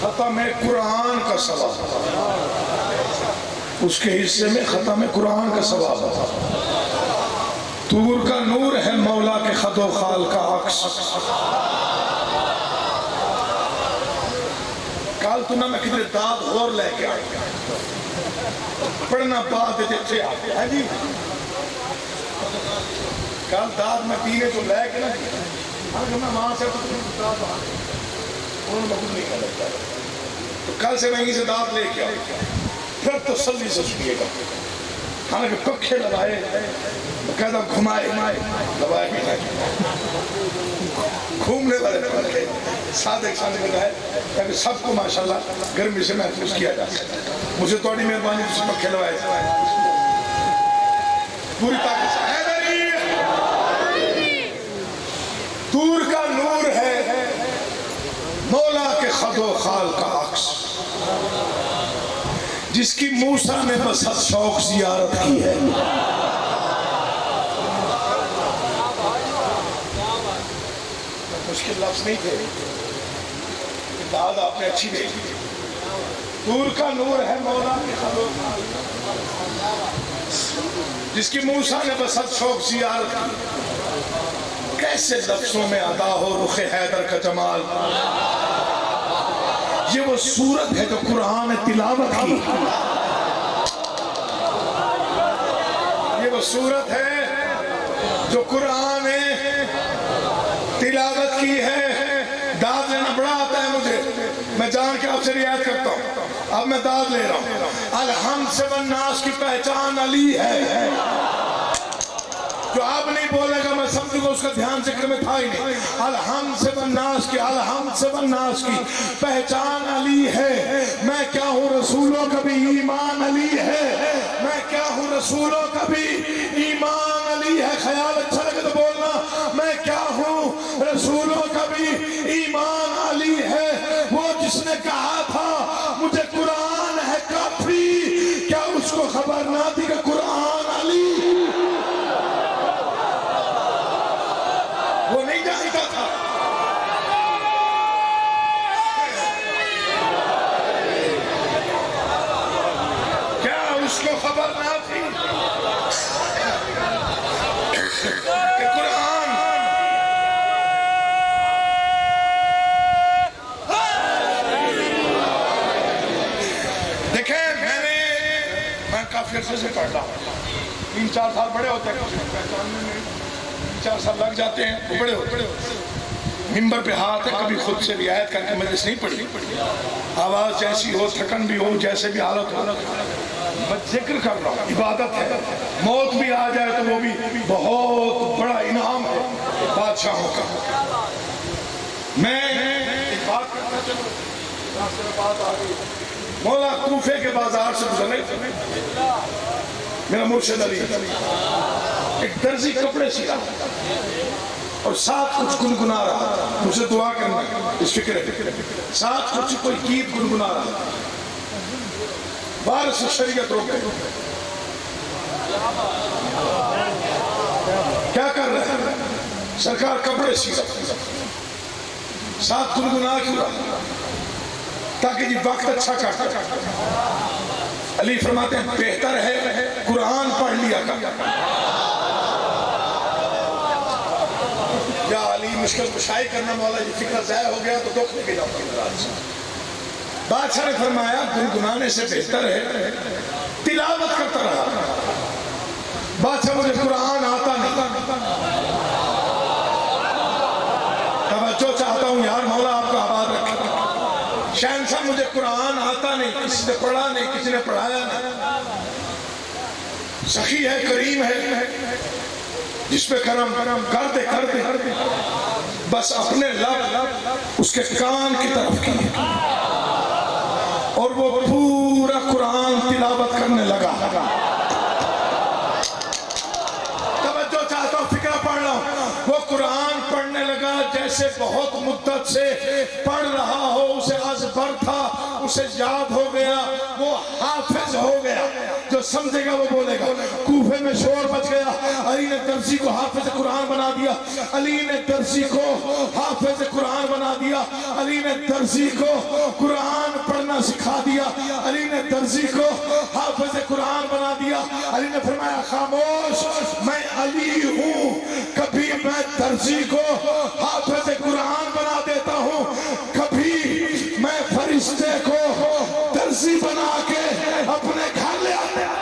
ختم قرآن کا ثواب اس کے حصے میں ختم قرآن کا ثواب طور کا نور ہے مولا کے خد و خال کا عکس کال تو نہ میں کدھر داد غور لے کے آئے پڑھنا بات دیتے آتے ہیں جی کال داد میں پینے تو لے کے نا میں وہاں سے تو داد آتے انہوں نے مقبول نہیں کر لگتا تو کل سے میں ہی سے داد لے کے آئے پھر تو سلی سے سنیے گا حالانکہ پکھے لگائے بقیدہ گھمائے لبائے بھی نہیں گھومنے والے پکھے سادے کھانے لگائے تاکہ سب کو ماشاءاللہ گرمی سے محفوظ کیا جا سکتا مجھے توڑی مہربانی سے پکھے لگائے پوری طاقت سے دور کا نور ہے مولا کے خد و خال کا عکس جس کی موسیٰ نے بس حد شوق زیارت کی ہے مشکل لفظ نہیں تھے داد آپ نے اچھی بھیجی طور کا نور ہے مولا کی خلوت، جس کی موسیٰ نے بسط شوق زیارت کی، کیسے لفظوں میں ادا ہو رخ حیدر کا جمال۔ یہ وہ صورت ہے جو قرآن نے تلاوت کی، یہ وہ صورت ہے جو قرآن نے تلاوت کی ہے۔ داد لینا بڑا آتا ہے مجھے، میں جان کے آپ سے رعایت کرتا ہوں، اب میں داد لے رہا ہوں۔ الحمد سے والناس کی پہچان علی ہے، جو آپ نہیں بولے گا میں سمجھوں گا اس کا دھیان ذکر میں تھا ہی نہیں۔ الحمد سے والناس کی، الحمد سے والناس کی پہچان علی ہے، میں کیا ہوں رسولوں کا بھی ایمان علی ہے، میں کیا ہوں رسولوں کا بھی ایمان علی ہے۔ خیال اچھا لگے تو بولنا، میں کیا ہوں رسولوں کا بھی ایمان علی ہے۔ وہ جس نے کہا تھا مجھے قرآن ہے کافی، کیا اس کو خبر نہ تھی کہ قرآن علی؟ وہ نہیں جانتا تھا۔ کیا اس کو خبر نہ تھی کہ قرآن دیکھیں، میں کافی عرصے سے پڑھ رہا ہوں، 3-4 سال بڑے ہوتے ہیں، پہچاننے میں 3-4 سال لگ جاتے ہیں، وہ بڑے ہوتے ہیں۔ ممبر پہ ہاتھ ہے، کبھی خود سے رعایت کر کے مجلس نہیں پڑھی، آواز جیسی ہو، تھکن بھی ہو، جیسے بھی حالت ہو، میں ذکر کر رہا ہوں، عبادت ہے۔ موت بھی آ جائے تو وہ بھی بہت بڑا انعام ہے بادشاہوں کا۔ میں ایک بات کرنا چلوں، بات آ گئی، مولا کوفے کے بازار سے گزرے، میرا مرشد علی ایک درزی کپڑے سیتا اور ساتھ کچھ گنگنا رہا، مجھے دعا کرنا اس فکر ہے، ساتھ کچھ کوئی گیت گنگنا رہا، باہر سے شریعت روک گئے، کیا کر رہے ہیں؟ سرکار کپڑے سیتا، ساتھ گنگنا کیوں رہا؟ تاکہ جی وقت اچھا کاٹا۔ علی فرماتے ہیں بہتر ہے قرآن پڑھ لیا کر۔ یا علی مشکل کشائی کرنا مولا، یہ فکر ضائع ہو گیا تو دکھ نکل جاؤں گی۔ بادشاہ نے فرمایا گنگنانے سے بہتر ہے تلاوت کرتا رہا۔ بادشاہ مجھے قرآن آتا نہیں، توجہ چاہتا ہوں یار، مولا آپ کا آباد رکھے۔ شہنشاہ مجھے قرآن آتا نہیں، کسی نے پڑھا نہیں، کسی نے پڑھایا نہیں۔ سخی ہے، کریم ہے، جس پہ کرم کرتے کرتے بس اپنے لب اس کے کان کی طرف کی اور وہ پورا قرآن تلاوت کرنے لگا۔ توجہ چاہتا ہوں، فکرہ پڑھ رہا ہوں، وہ قرآن پڑھنے لگا جیسے بہت مدت سے پڑھ رہا ہو، اسے ازبر تھا، اسے یاد ہو گیا، وہ حافظ ہو گیا۔ جو سمجھے گا وہ بولے گا۔ کوفے میں شور مچ گیا، علی نے درزی کو حافظ قرآن بنا دیا، علی نے درزی کو حافظ قرآن بنا دیا، علی نے درزی کو قرآن پڑھنا سکھا دیا، علی نے درزی کو حافظ قرآن بنا دیا۔ علی نے فرمایا خاموش، میں علی ہوں، کبھی میں درزی کو حافظ قرآن بنا دیتا ہوں، کبھی میں فرشتے کو درزی بنا کے اپنے گھر لے آتا ہوں۔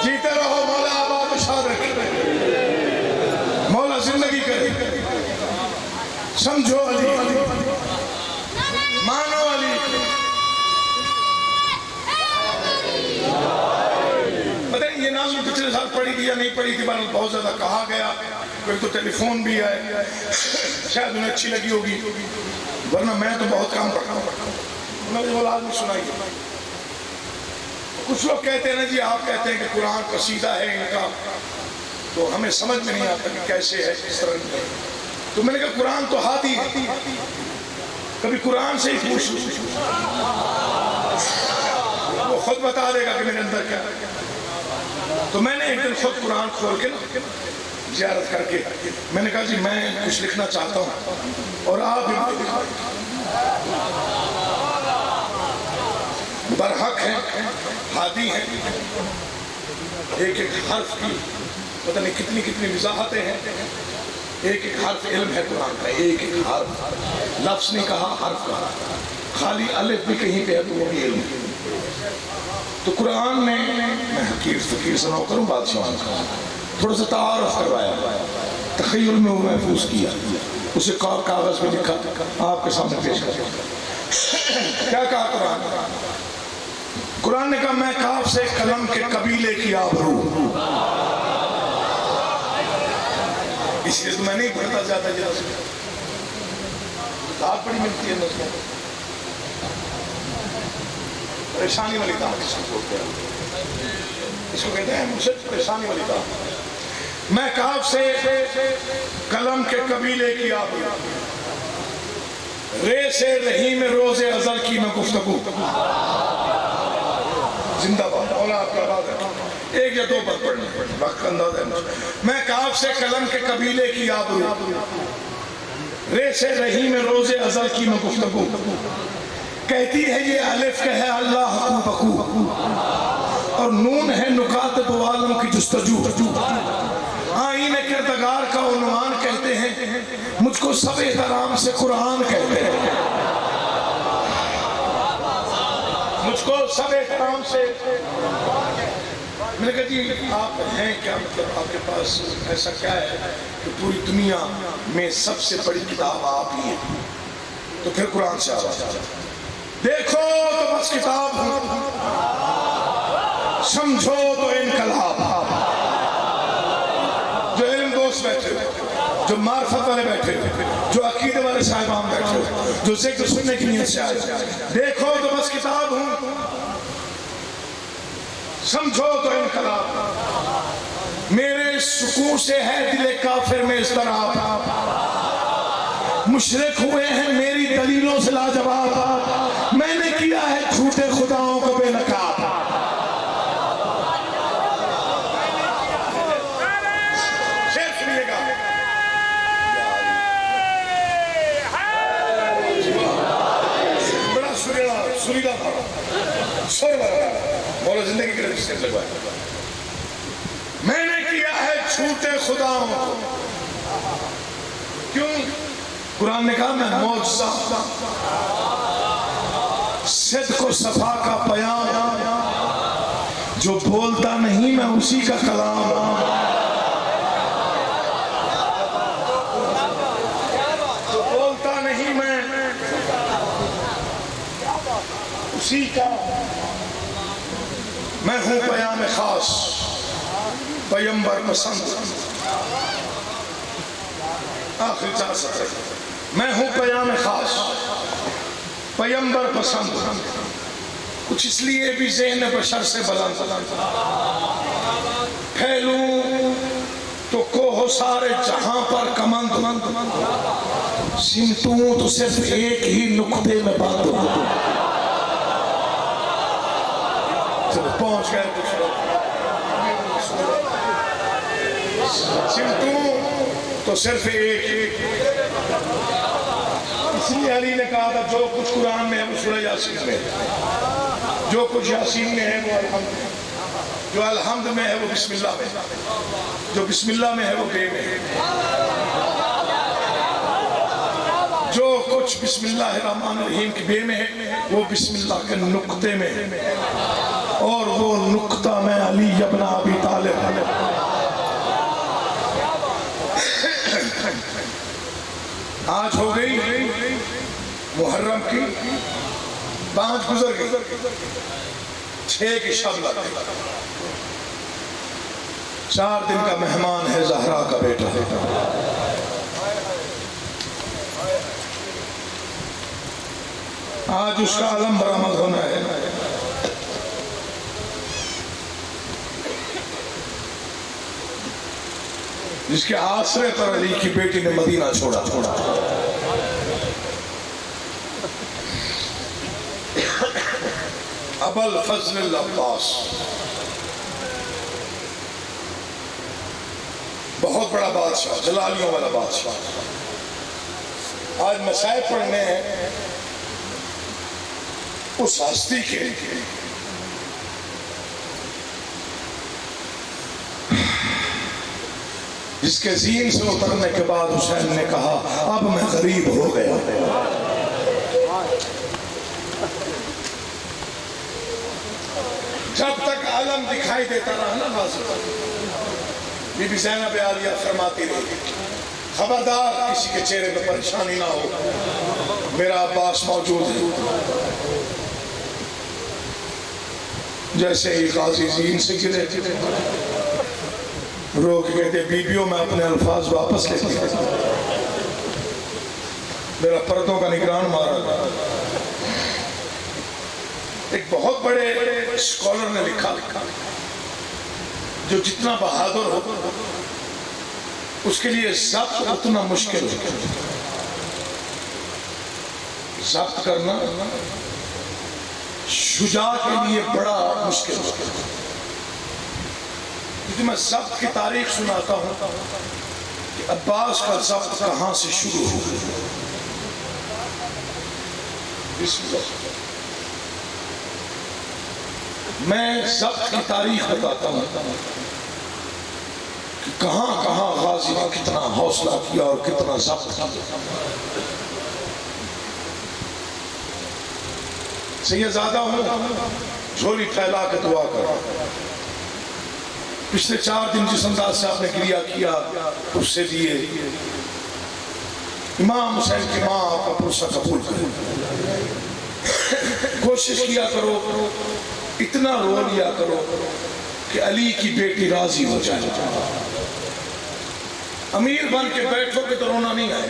جیتے رہو، مولا آباد شاد رکھے، مولا زندگی کرے۔ سمجھو علی، مانو علی۔ بتائیں یہ نام پچھلے سال پڑھی تھی یا نہیں پڑھی تھی، بہت زیادہ کہا گیا، کوئی تو ٹیلی فون بھی ہے، شاید انہیں اچھی لگی ہوگی، ورنہ میں تو بہت کام پڑھتا ہوں۔ میں نے بولا آدمی سنائی، کچھ لوگ کہتے ہیں نا جی آپ کہتے ہیں کہ قرآن قصیدہ ہے ان کا، تو ہمیں سمجھ میں نہیں آتا کہ کیسے ہے، کس طرح نہیں ہے۔ تو میں نے کہا قرآن تو ہاتھی ہے، کبھی قرآن سے ہی پوچھ لوں، وہ خود بتا دے گا کہ میرے اندر کیا ہے۔ تو میں نے ایک دن خود قرآن کھول کے زیارت کر کے میں نے کہا جی میں کچھ لکھنا چاہتا ہوں اور آپ برحق ہیں، ہادی ہیں، ایک ایک حرف کی پتہ نہیں کتنی کتنی وضاحتیں ہیں، ایک ایک حرف علم ہے قرآن کا، ایک ایک حرف، لفظ نہیں کہا حرف کہا، خالی الف بھی کہیں پہ ہے تو وہ بھی علم ہے۔ تو قرآن نے میں حقیر فقیر سناؤ کروں بادشاہان کا تھوڑا سا تعارف کروایا، تخیل میں وہ محفوظ کیا، اسے کاغذ پہ لکھا آپ کے سامنے پیش کر۔ کیا کہا قرآن؟ قرآن نے کہا میں کاف سے قلم کے قبیلے کی آبرو، اس لیے تو میں نہیں پڑھتا جاتا جیسے داد بڑی ملتی ہے نظر پریشانی والی داد اس کو بولتے ہیں، اس کو کہتے ہیں مجھے پریشانی والی داد۔ میں کاف سے قلم کے قبیلے کی آبرو، رے سے رحیم روز ازل کی میں گفتگو، زندہ باد اولاد کا بات ہے، ایک یا دو بات پڑھنا وقت کا انداز ہے مجھے۔ میں کاف سے قلم کے قبیلے کی آبرو، رے سے رحیم روز ازل کی میں گفتگو، کہتی ہے یہ الف کہ ہے اللہ حقو بقو، اور نون ہے نکات دو عالم کی جستجو، آئین کردگار کا عنوان کہتے ہیں، مجھ کو سب احترام سے قرآن کہتے ہیں، مجھ کو سب احترام سے۔ میں نے کہا جی آپ ہیں کیا، مطلب آپ کے پاس ایسا کیا ہے کہ پوری دنیا میں سب سے بڑی کتاب آپ ہی ہیں؟ تو پھر قرآن سے آواز دیکھو تو بس کتاب ہوں، سمجھو تو انقلاب، جو علم دوست بیٹھے ہو، جو معرفت والے بیٹھے ہو، جو عقیدے والے صاحبان بیٹھے ہو، جو ذکر سننے کی نیت سے آئے، دیکھو تو بس کتاب ہوں، سمجھو تو انقلاب، میرے سکون سے ہے دل کافر میں اضطراب، مشرک ہوئے ہیں میری دلیلوں سے لاجواب، میں نے کیا ہے جھوٹے خداؤں کو بے نقاب۔ شیر سنیے گا، بڑا سریلا تھا، سر بڑا مولا زندگی کے رجسٹر لگوایا، میں نے کیا ہے جھوٹے خداؤں کو، کیوں؟ قرآن نے کہا میں معجزہ، صدق و صفا کا پیام، جو بولتا نہیں میں اسی کا کلام، جو بولتا نہیں میں اسی کا، میں ہوں پیام خاص، پیمبر پسند، آخری 4 سطر، میں ہوں پیام خاص، پیمبر پسند، کچھ اس لیے بھی ذہن بشر سے بلند، پھیلوں تو کوہ سارے جہاں پر کمند، سمٹوں تو صرف ایک ہی نقطے میں بند، پہنچ گئے کچھ لوگ، سمٹوں تو صرف ایک، اس لیے علی نے کہا تھا جو کچھ قرآن میں ہے وہ سورہ یاسین میں ہے، جو کچھ یاسین میں ہے وہ الحمد میں، جو الحمد میں ہے وہ بسم اللہ میں، جو بسم اللہ میں ہے وہ بے میں ہے، جو کچھ بسم اللہ الرحمن الرحیم کی بے میں ہے وہ بسم اللہ کے نقطے میں ہے، اور وہ نقطہ میں علی ابن ابی طالب۔ آج ہو گئی محرم کی 5 گزر گئی، 6 کی شب لگ گئی، 4 دن کا مہمان ہے زہرا کا بیٹا، آج اس کا علم برآمد ہونا ہے، جس کے آسرے پر علی کی بیٹی نے مدینہ چھوڑا۔ ابو الفضل العباس بہت بڑا بادشاہ، جلالیوں والا بادشاہ. آج مصائب پڑھنے ہیں اس ہستی کے جس کے زین سے اترنے کے بعد حسین نے کہا اب میں غریب ہو گیا. جب تک علم دکھائی دیتا رہا نا واضح، بی بی زینب عالیہ فرماتی رہی خبردار کسی کے چہرے پہ پریشانی نہ ہو، میرا عباس موجود ہے. جیسے ہی غازی زین سے گرے رو کے کہتے بیبیوں میں اپنے الفاظ واپس لیتی ہے، میرا پردوں کا نگران مارا گیا. ایک بہت بڑے اسکالر نے لکھا جو جتنا بہادر ہو اس کے لیے ضبط اتنا مشکل ہے. ضبط کرنا شجاع کے لیے بڑا مشکل ہے. کیونکہ میں ضبط کی تاریخ سناتا ہوں کہ عباس کا ضبط کہاں سے شروع ہو. میں ضبط کی تاریخ بتاتا ہوں کہ کہاں کہاں غازی نے کتنا حوصلہ کیا اور کتنا ضبط کیا. سیدزادہ ہوں، جھولی پھیلا کے دعا کر. پچھلے 4 دن جس انداز سے آپ نے گریہ کیا اس سے دیے امام حسین کی ماں آپ کا پرسہ قبول کرے. کوشش کیا کرو، اتنا رو لیا کرو کہ علی کی بیٹی راضی ہو جائے. امیر بن کے بیٹھو کہ تو رونا نہیں آئے.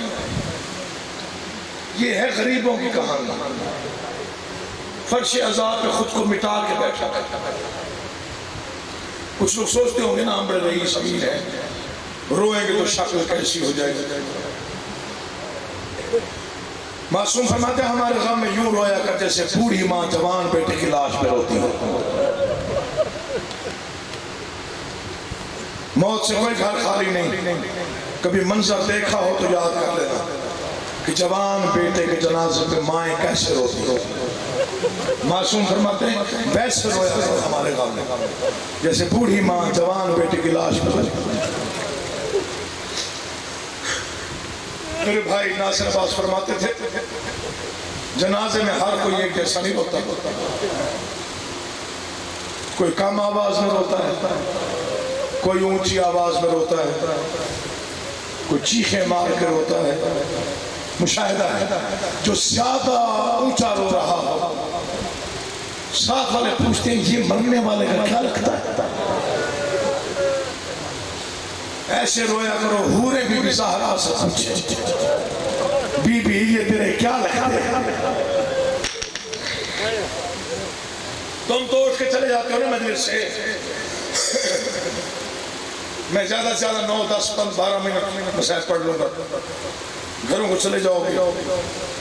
یہ ہے غریبوں کی کہانی. فرش عذاب پہ خود کو مٹا کے بیٹھا. کچھ لوگ سوچتے ہوں گے نا ہم بڑے رئیس امیر ہیں، روئیں گے تو شکل کیسی ہو جائے گی. معصوم فرماتے ہیں ہمارے غم میں یوں رویا کر جیسے بوڑھی ماں جوان بیٹے کی لاش پہ روتی ہو. موت سے کوئی گھر خالی نہیں. کبھی منظر دیکھا ہو تو یاد کر لینا کہ جوان بیٹے کے جنازے پہ مائیں کیسے روتی ہو. معصوم فرماتے ہیں ویسے رویا کرو ہمارے غم میں جیسے بوڑھی ماں جوان بیٹے کی لاش پہ روتی ہو. میرے بھائی ناصر عباس فرماتے تھے جنازے میں ہر کوئی ایک جیسا نہیں روتا. کوئی کم آواز میں روتا ہے، کوئی اونچی آواز میں روتا ہے، کوئی چیخیں مار کے روتا ہے. مشاہدہ ہے جو زیادہ اونچا رو رہا ہو ساتھ والے پوچھتے ہیں یہ مرنے والے کا کیا لگتا ہے. ایسے رویا کرو حوریں بی بی زہرا سے پوچھے بی بی یہ تیرے کیا لگتے ہیں. تم تو اٹھ کے چلے جاتے ہو نا مجلس سے. میں زیادہ سے زیادہ 9 10 12 منٹ مسائل پڑھ لوں گا. گھروں کو چلے جاؤ گے.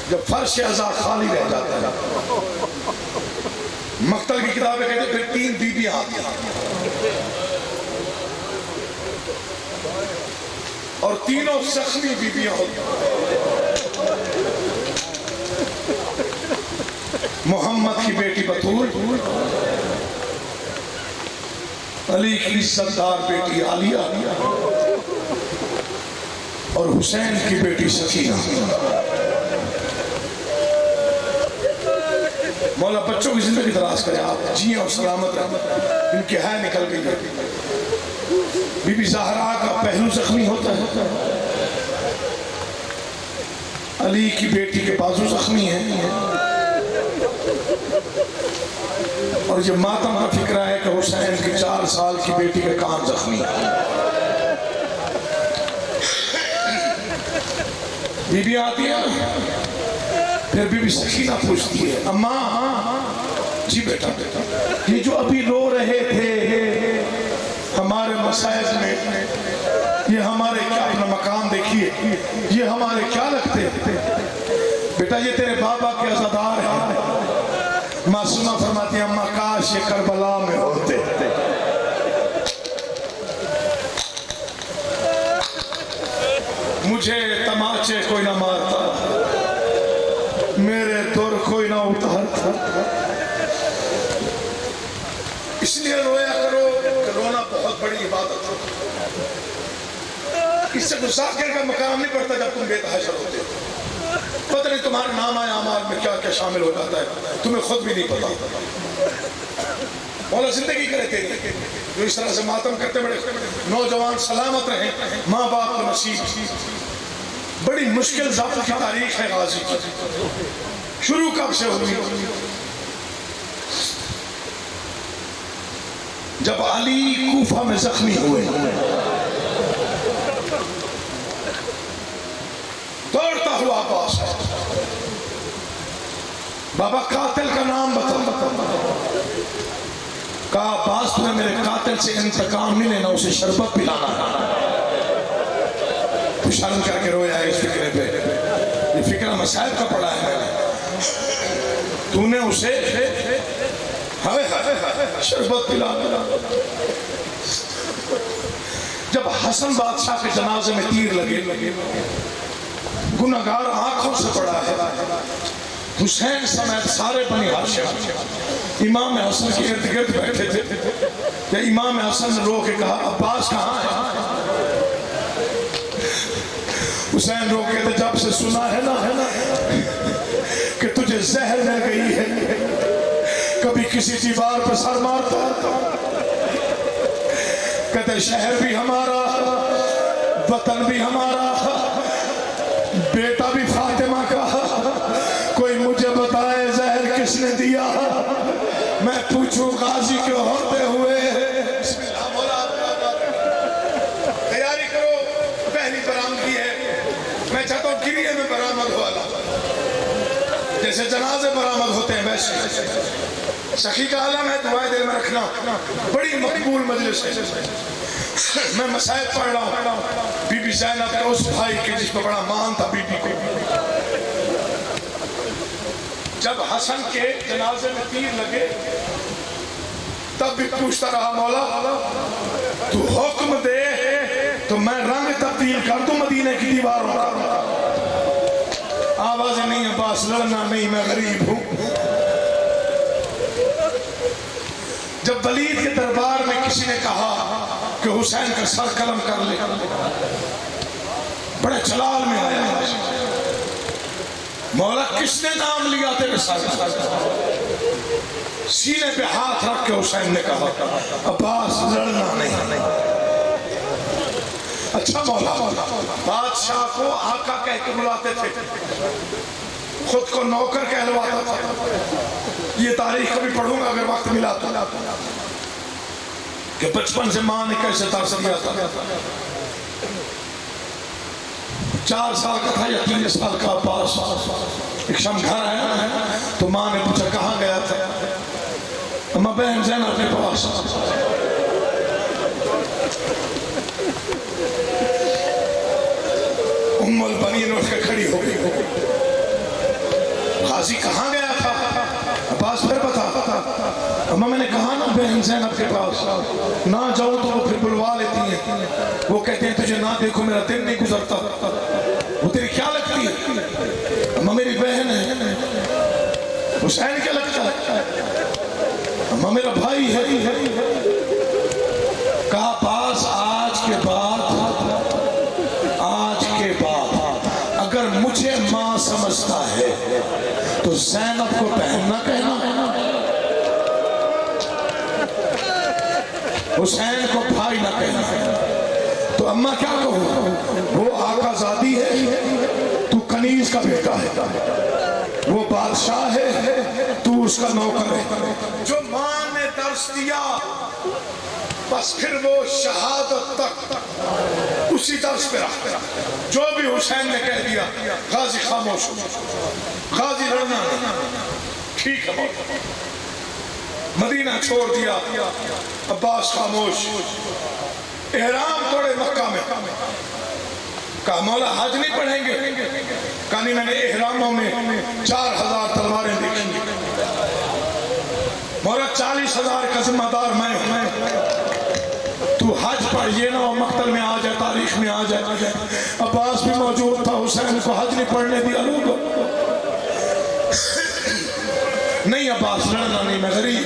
جب فرش عزا خالی رہ جاتا ہے مقتل کی کتابیں کہتے ہیں پھر 3 بیویاں آتی ہیں اور تینوں زخمی بیویاں ہوتی ہیں. محمد کی بیٹی بطول، علی کی عزت دار بیٹی عالیہ اور حسین کی بیٹی سکینہ. مولا بچوں کی زندگی دراز کرے، آپ جیئیں اور سلامت رہیں. ان کی ہے نکل گئی ہے. بی بی زہرا کا پہلو زخمی ہوتا ہے، علی کی بیٹی کے بازو زخمی ہیں اور یہ ماتم کا فکرہ ہے کہ حسین کی 4 سال کی بیٹی کے کان زخمی ہے. بی بی آتی ہے پھر بی بی سکینہ پوچھتی ہے اماں جی بیٹا یہ جو ابھی رو رہے تھے ہمارے مسائل میں یہ ہمارے کیا اپنا مقام دیکھیے یہ ہمارے کیا لگتے تھے بیٹا یہ تیرے بابا کے عزادار ہیں. معصومہ فرماتی ہیں اماں کاش یہ کربلا میں ہوتے. اس لیے رویا کرو کہ رونا بہت بڑی عبادت ہے. اس سے ذاکر کا مقام نہیں پڑتا جب تم بے تحاشر ہوتے ہو. پتہ نہیں تمہارے نام آئے اعمال میں کیا کیا شامل ہو جاتا ہے تمہیں خود بھی نہیں پتا. مولا زندگی کرے تیری جو اس طرح سے ماتم کرتے بڑے نوجوان سلامت رہیں. ماں باپ کو نصیب. بڑی مشکل ذات کی تاریخ ہے غازی کی. شروع کب سے ہوئی؟ جب علی کوفہ میں زخمی ہوئے دوڑتا ہوا عباس بابا قاتل کا نام بتا. کہا عباس تمہیں میرے قاتل سے انتقام نہیں لینا اسے شربت پلانا. تو شرم کر کے رویا ہے اس فکرے پہ. یہ فکرہ مسائل کا پڑا ہے. تو نے اسے شربت پلانا. جب حسن بادشاہ کے جنازے میں تیر لگے گناہگار آنکھوں سے پڑا ہے. حسین سمیت سارے بنی ہاشم امام حسن کے ارد گرد بیٹھے تھے. کہ امام حسن نے رو کے کہا عباس کہاں ہے؟ حسین رو کے کہتے جب سے سنا ہے نا کہ تجھے زہر مل گئی ہے کبھی کسی دیوار پر سر مارتا. کہتے شہر بھی ہمارا وطن بھی ہمارا بیٹا بھی فاطمہ کا. کوئی مجھے بتائے زہر کس نے دیا میں پوچھوں غازی کے ہوتے ہوئے. بسم اللہ مولا تیاری کرو. پہلی برآمدگی ہے. میں چاہتا ہوں گریے میں برآمد ہو اللہ جیسے جنازے برآمد ہوتے ہیں ویسے. سخی کا عالم ہے. دعائے دل میں رکھنا. بڑی مقبول مجلس ہے. میں مسائل پڑھ رہا ہوں. بی بی زینب کا اس بھائی کے جس پر بڑا مان تھا بی بی کو. جب حسن کے جنازے میں تیر لگے تب بھی پوچھتا رہا مولا تو حکم دے تو میں رنگ تبدیل کر دوں مدینے کی دیواروں کا. آوازیں نہیں عباس لڑنا نہیں میں غریب ہوں. جب ولید کے دربار میں کسی نے کہا کہ حسین کا سر قلم کر لے بڑے جلال میں آیا. مولا کس نے نام لیا تیرے سر؟ سینے پہ ہاتھ رکھ کے حسین نے کہا عباس لڑنا نہیں. اچھا مولا. بادشاہ کو آقا کہہ کے بلاتے تھے خود کو نوکر کہلواتا تھا. یہ تاریخ کبھی پڑھوں گا اگر وقت ملا تو کہ بچپن سے ماں نے کیسے ترس دیا تھا. 4 سال کا تھا یا 3 سال کا عباس. ایک شام گھر آیا تو ماں نے پوچھا کہاں گیا تھا؟ اما بہن زینب کے پاس. ام البنین اٹھ کے کھڑی ہو گئی. غازی کہاں گیا تھا؟ عباس پھر بتا. اما میں نے کہا نا بہن زینب کے پاس. نہ جاؤں تو وہ پھر بلوا لیتی ہیں. وہ کہتے ہیں تجھے نہ دیکھو میرا دن نہیں گزرتا. وہ تیری کیا لگتی ہے؟ اما میری بہن ہے. حسین کیا لگتا ہے؟ اما میرا بھائی ہے. کہا پاس آج کے بعد اگر مجھے ماں سمجھتا ہے تو زینب کو بہن نہ کہنا حسین کو بھائی نہ کہنا. تو اماں کیا کہوں؟ وہ آقا زادی ہے تو کنیز کا بیٹا ہے. وہ بادشاہ ہے تو اس کا نوکر ہے. جو ماں نے درس دیا بس پھر وہ شہادت تک اسی درس پہ رہا. جو بھی حسین نے کہہ دیا غازی خاموش ہو. غازی لڑنا ٹھیک ہے. مدینہ چھوڑ دیا. عباس خاموش. احرام توڑے مکہ میں. کہا مولا حج نہیں پڑھیں گے؟ کہا نہیں میں نے احراموں میں 4000 تلواریں دیکھی. مولا 40,000 کا ذمہ دار میں ہوں. تو حج پڑھ یہ نہ ہو مقتل میں آ جائے تاریخ میں آ جائے. عباس بھی موجود تھا. حسین کو حج نہیں پڑھنے دیا لوگ. نہیں عباس لڑنا نہیں میں غریب.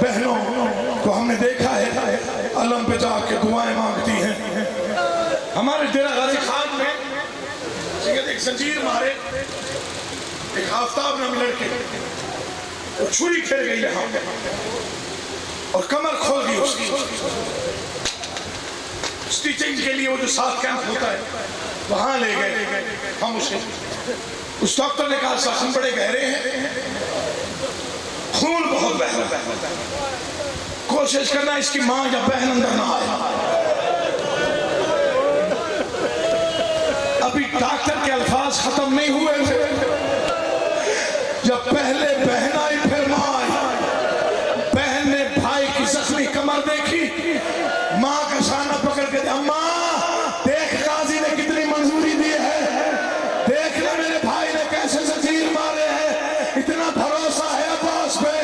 بہنوں کو ہم نے دیکھا ہے علم پہ جا کے دعائیں مانگتی ہیں. ہمارے ڈیرہ غازی خان میں ایک زنجیر مارے ایک آفتاب نامی لڑکے وہ چھری کھیل گئی یہاں اور کمر کھول گئی اس کی. سٹیچنگ کے لیے وہ جو 7 کیمپ ہوتا ہے وہاں لے گئے ہم اسے. اس ڈاکٹر نے کہا زخم بڑے گہرے ہیں, خون بہت بہہ رہا ہے, کوشش کرنا اس کی ماں یا بہن اندر نہ آئے. ابھی ڈاکٹر کے الفاظ ختم نہیں ہوئے تھے جب پہلے بہن آئی پھر ماں آئی. بہن نے بھائی کی زخمی کمر دیکھی, ماں کا شانہ پکڑ کے اماں دیکھ قاضی نے کتنی منظوری دی ہے, دیکھ لے میرے بھائی نے کیسے زنجیر مارے ہیں, اتنا بھروسہ ہے عباس پہ,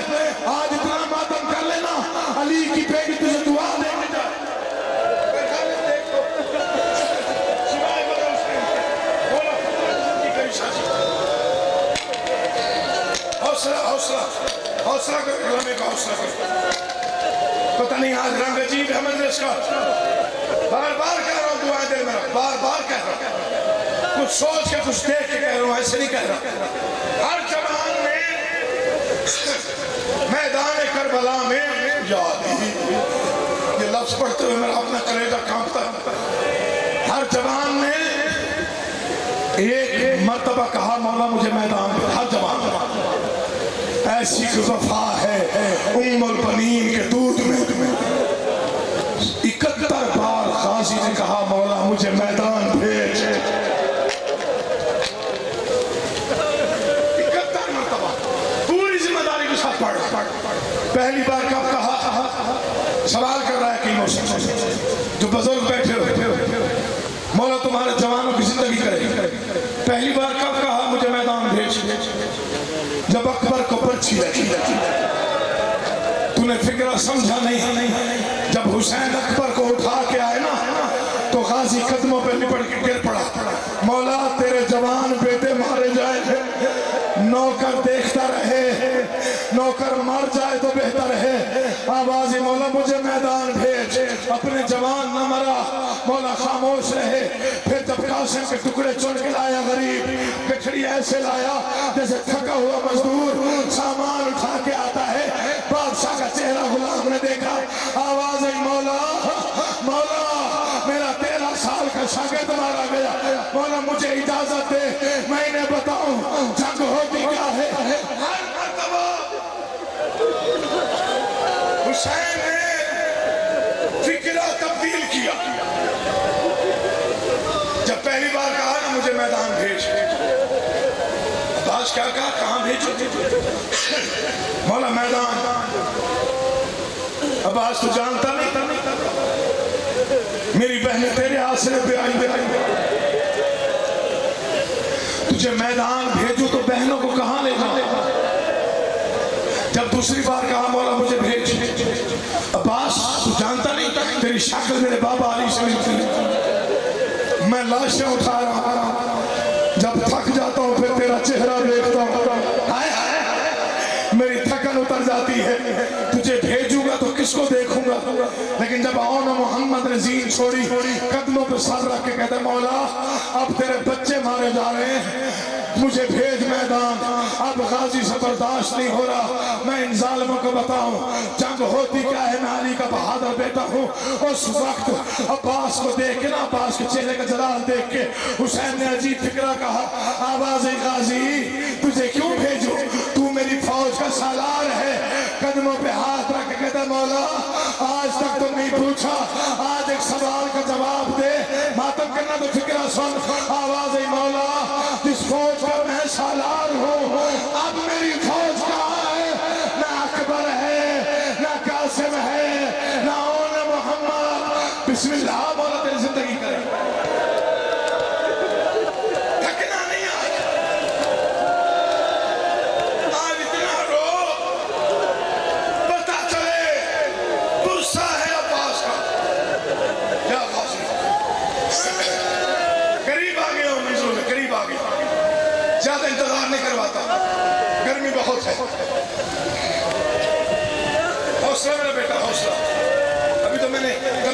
آج اتنا ماتم کر لینا, علی کی بیٹی تجھے دعا دینے جائے. حوصلہ کر, علمے کا حوصلہ کر. پتہ نہیں آج رنگ عجیب ہے مجلس کا, بار بار کہہ رہا ہوں دعائیں دے میرا, بار بار کہہ رہا ہوں, کچھ سوچ کے کچھ دیکھ کے کہہ رہا ہوں, ایسے نہیں کہہ رہا. ہر جوان نے میدان کربلا میں یاد ہی, یہ لفظ پڑھتے ہوئے میرا اپنا کلیجہ کانپتا ہے. ہر جوان نے ایک مرتبہ کہا مولا مجھے میدان میں. ہر جوان ایسی وفا ہے ام البنین کے دودھ میں. 71 بار غازی نے کہا مولا مجھے میدان بھیج. 71 مرتبہ پوری ذمہ داری کے ساتھ پڑھ. پہلی بار کب کہا, سوال کر رہا ہے کئی موسم جو بزرگ بیٹھے ہوئے, مولا تمہارے جوانوں کی زندگی کرے. پہلی بار کب کہا مجھے میدان بھیج, جب اکبر کو پرچھی لگی. تو نے فکرہ سمجھا نہیں, جب حسین اکبر کو اٹھا کے آئے نا تو غازی قدموں پہ لپٹ کے گر پڑا. مولا تیرے جوان بیٹے مارے جائے, نوکر دیکھتا رہے, نوکر مر جائے تو بہتر ہے. آواز مولا مجھے میدان بھیج. اپنے جوان نہ مرا, مولا خاموش رہے. پھر جب قاسم کے ٹکڑے چن کے لایا غریب, گٹھڑی ایسے لایا جیسے تھکا ہوا مزدور سامان اٹھا کے آتا ہے. بادشاہ کا چہرہ غلام نے دیکھا. آواز آئی مولا مولا میرا 13 سال کا شاگرد مارا گیا, مولا مجھے اجازت دے میں انہیں بتاؤں جنگ ہوتی کیا ہے. ہر مرتبہ حسین نے فکرہ تبدیل کیا. جب پہلی بار کہا نا مجھے میدان بھیج, عباس کیا کہا کہاں بھیجو, مولا میدان. عباس تو جانتا نہیں میری بہنیں تیرے آسرے پہ آئی, تجھے میدان بھیجو تو بہنوں کو کہاں لے جاؤ. جب دوسری بار کہا مولا مجھے بھیج, عباس تو جانتا نہیں تیری شکل میرے بابا علی سے ملتی ہے, میں لاشیں اٹھا رہا ہوں, جب تھک جاتا ہوں پھر تیرا چہرہ دیکھتا ہوں, میری تھکن اتر جاتی ہے. تجھے بھیجوں گا تو کس کو دیکھوں گا. لیکن جب آؤ محمد نے زین چھوڑی, قدموں پہ سر رکھ کے کہتے مولا اب تیرے بچے مارے جا رہے ہیں, مجھے بھیج میدان. اب غازی سے برداشت نہیں ہو رہا, میں ان ظالموں کو بتاؤں جنگ ہوتی کیا ہے. میں علی کا بہادر بیٹا ہوں. اس وقت عباس کو دیکھ کے نا, عباس کے چہرے کا جلال دیکھ کے حسین نے عجیب فکرہ کہا. آواز غازی تجھے کیوں بھیجو, تو میری فوج کا سالار ہے. قدموں پہ ہاتھ رکھ کے کہتا مولا آج تک تم نہیں پوچھا, آج ایک سوال کا جواب دے. ماتم کرنا تو فکرہ سن. آواز مولا جس فوج کا میں سالار ہوں اب میری فوج کہاں ہے. نہ اکبر ہے, نہ قاسم ہے, نہ اون محمد. بسم اللہ مولا تیری زندگی کرے. تھکنا نہیں آج اتنا رو, پتا چلے غصہ ہے عباس کا. یا غازی قریب آ گیا ہوں, منظور میں قریب آ گیا, زیادہ انتظار نہیں کرواتا, گرمی بہت ہے.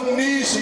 19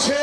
6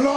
9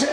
6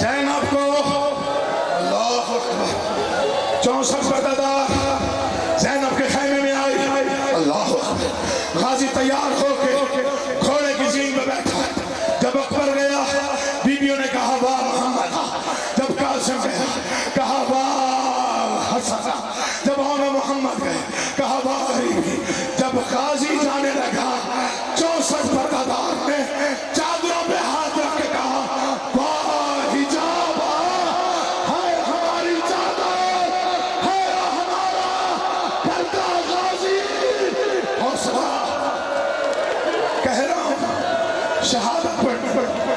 زینب کو اللہ اکبر 64 پردہ زینب کے خیمے میں آئی اللہ اکبر غازی تیار ہو کے گھوڑے کی زین میں بیٹھا جب اکبر گیا بیویوں نے کہا واہ محمد جب قاسم گیا کہا واہ حسن جب عمر محمد گئے کہا واہ غریبی جب غازی جانے لگا 64 پردہ دار نے چادروں پہ ہاتھ رکھ کے کہا واہ حجاب ہے ہماری چادر ہے ہمارا پردہ غازی حوصلہ کہہ رہا ہوں شہادت پڑھ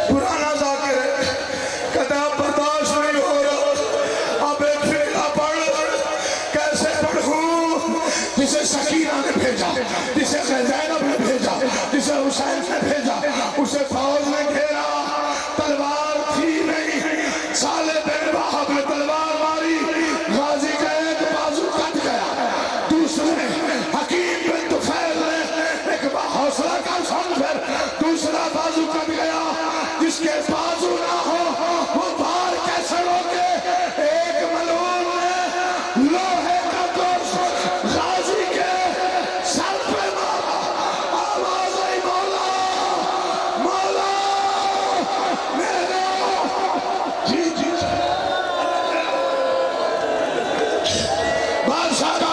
پرانا ذاکر ہے کہتا ہے برداشت نہیں ہو رہا اب ایک فعلہ پڑھ کیسے پڑھوں جسے سکینہ نے بھیجا جسے زینب نے بھیجا جسے حسین نے بھیجا اسے فوج نے گھیرا تلوار تھی نہیں سالے بن وہب نے تلوار ماری غازی کا ایک بازو کٹ گیا دوسرے حکیم بن طفیل نے ایک حوصلہ کا سن پھر دوسرا بازو کٹ گیا جس کے بازو نہ ہو وہ بار کیسے روکے ایک ملعون نے لوہے کا گوشت غازی کے سر پہ مارا آواز آئی مولا مولا میرا جی بادشاہ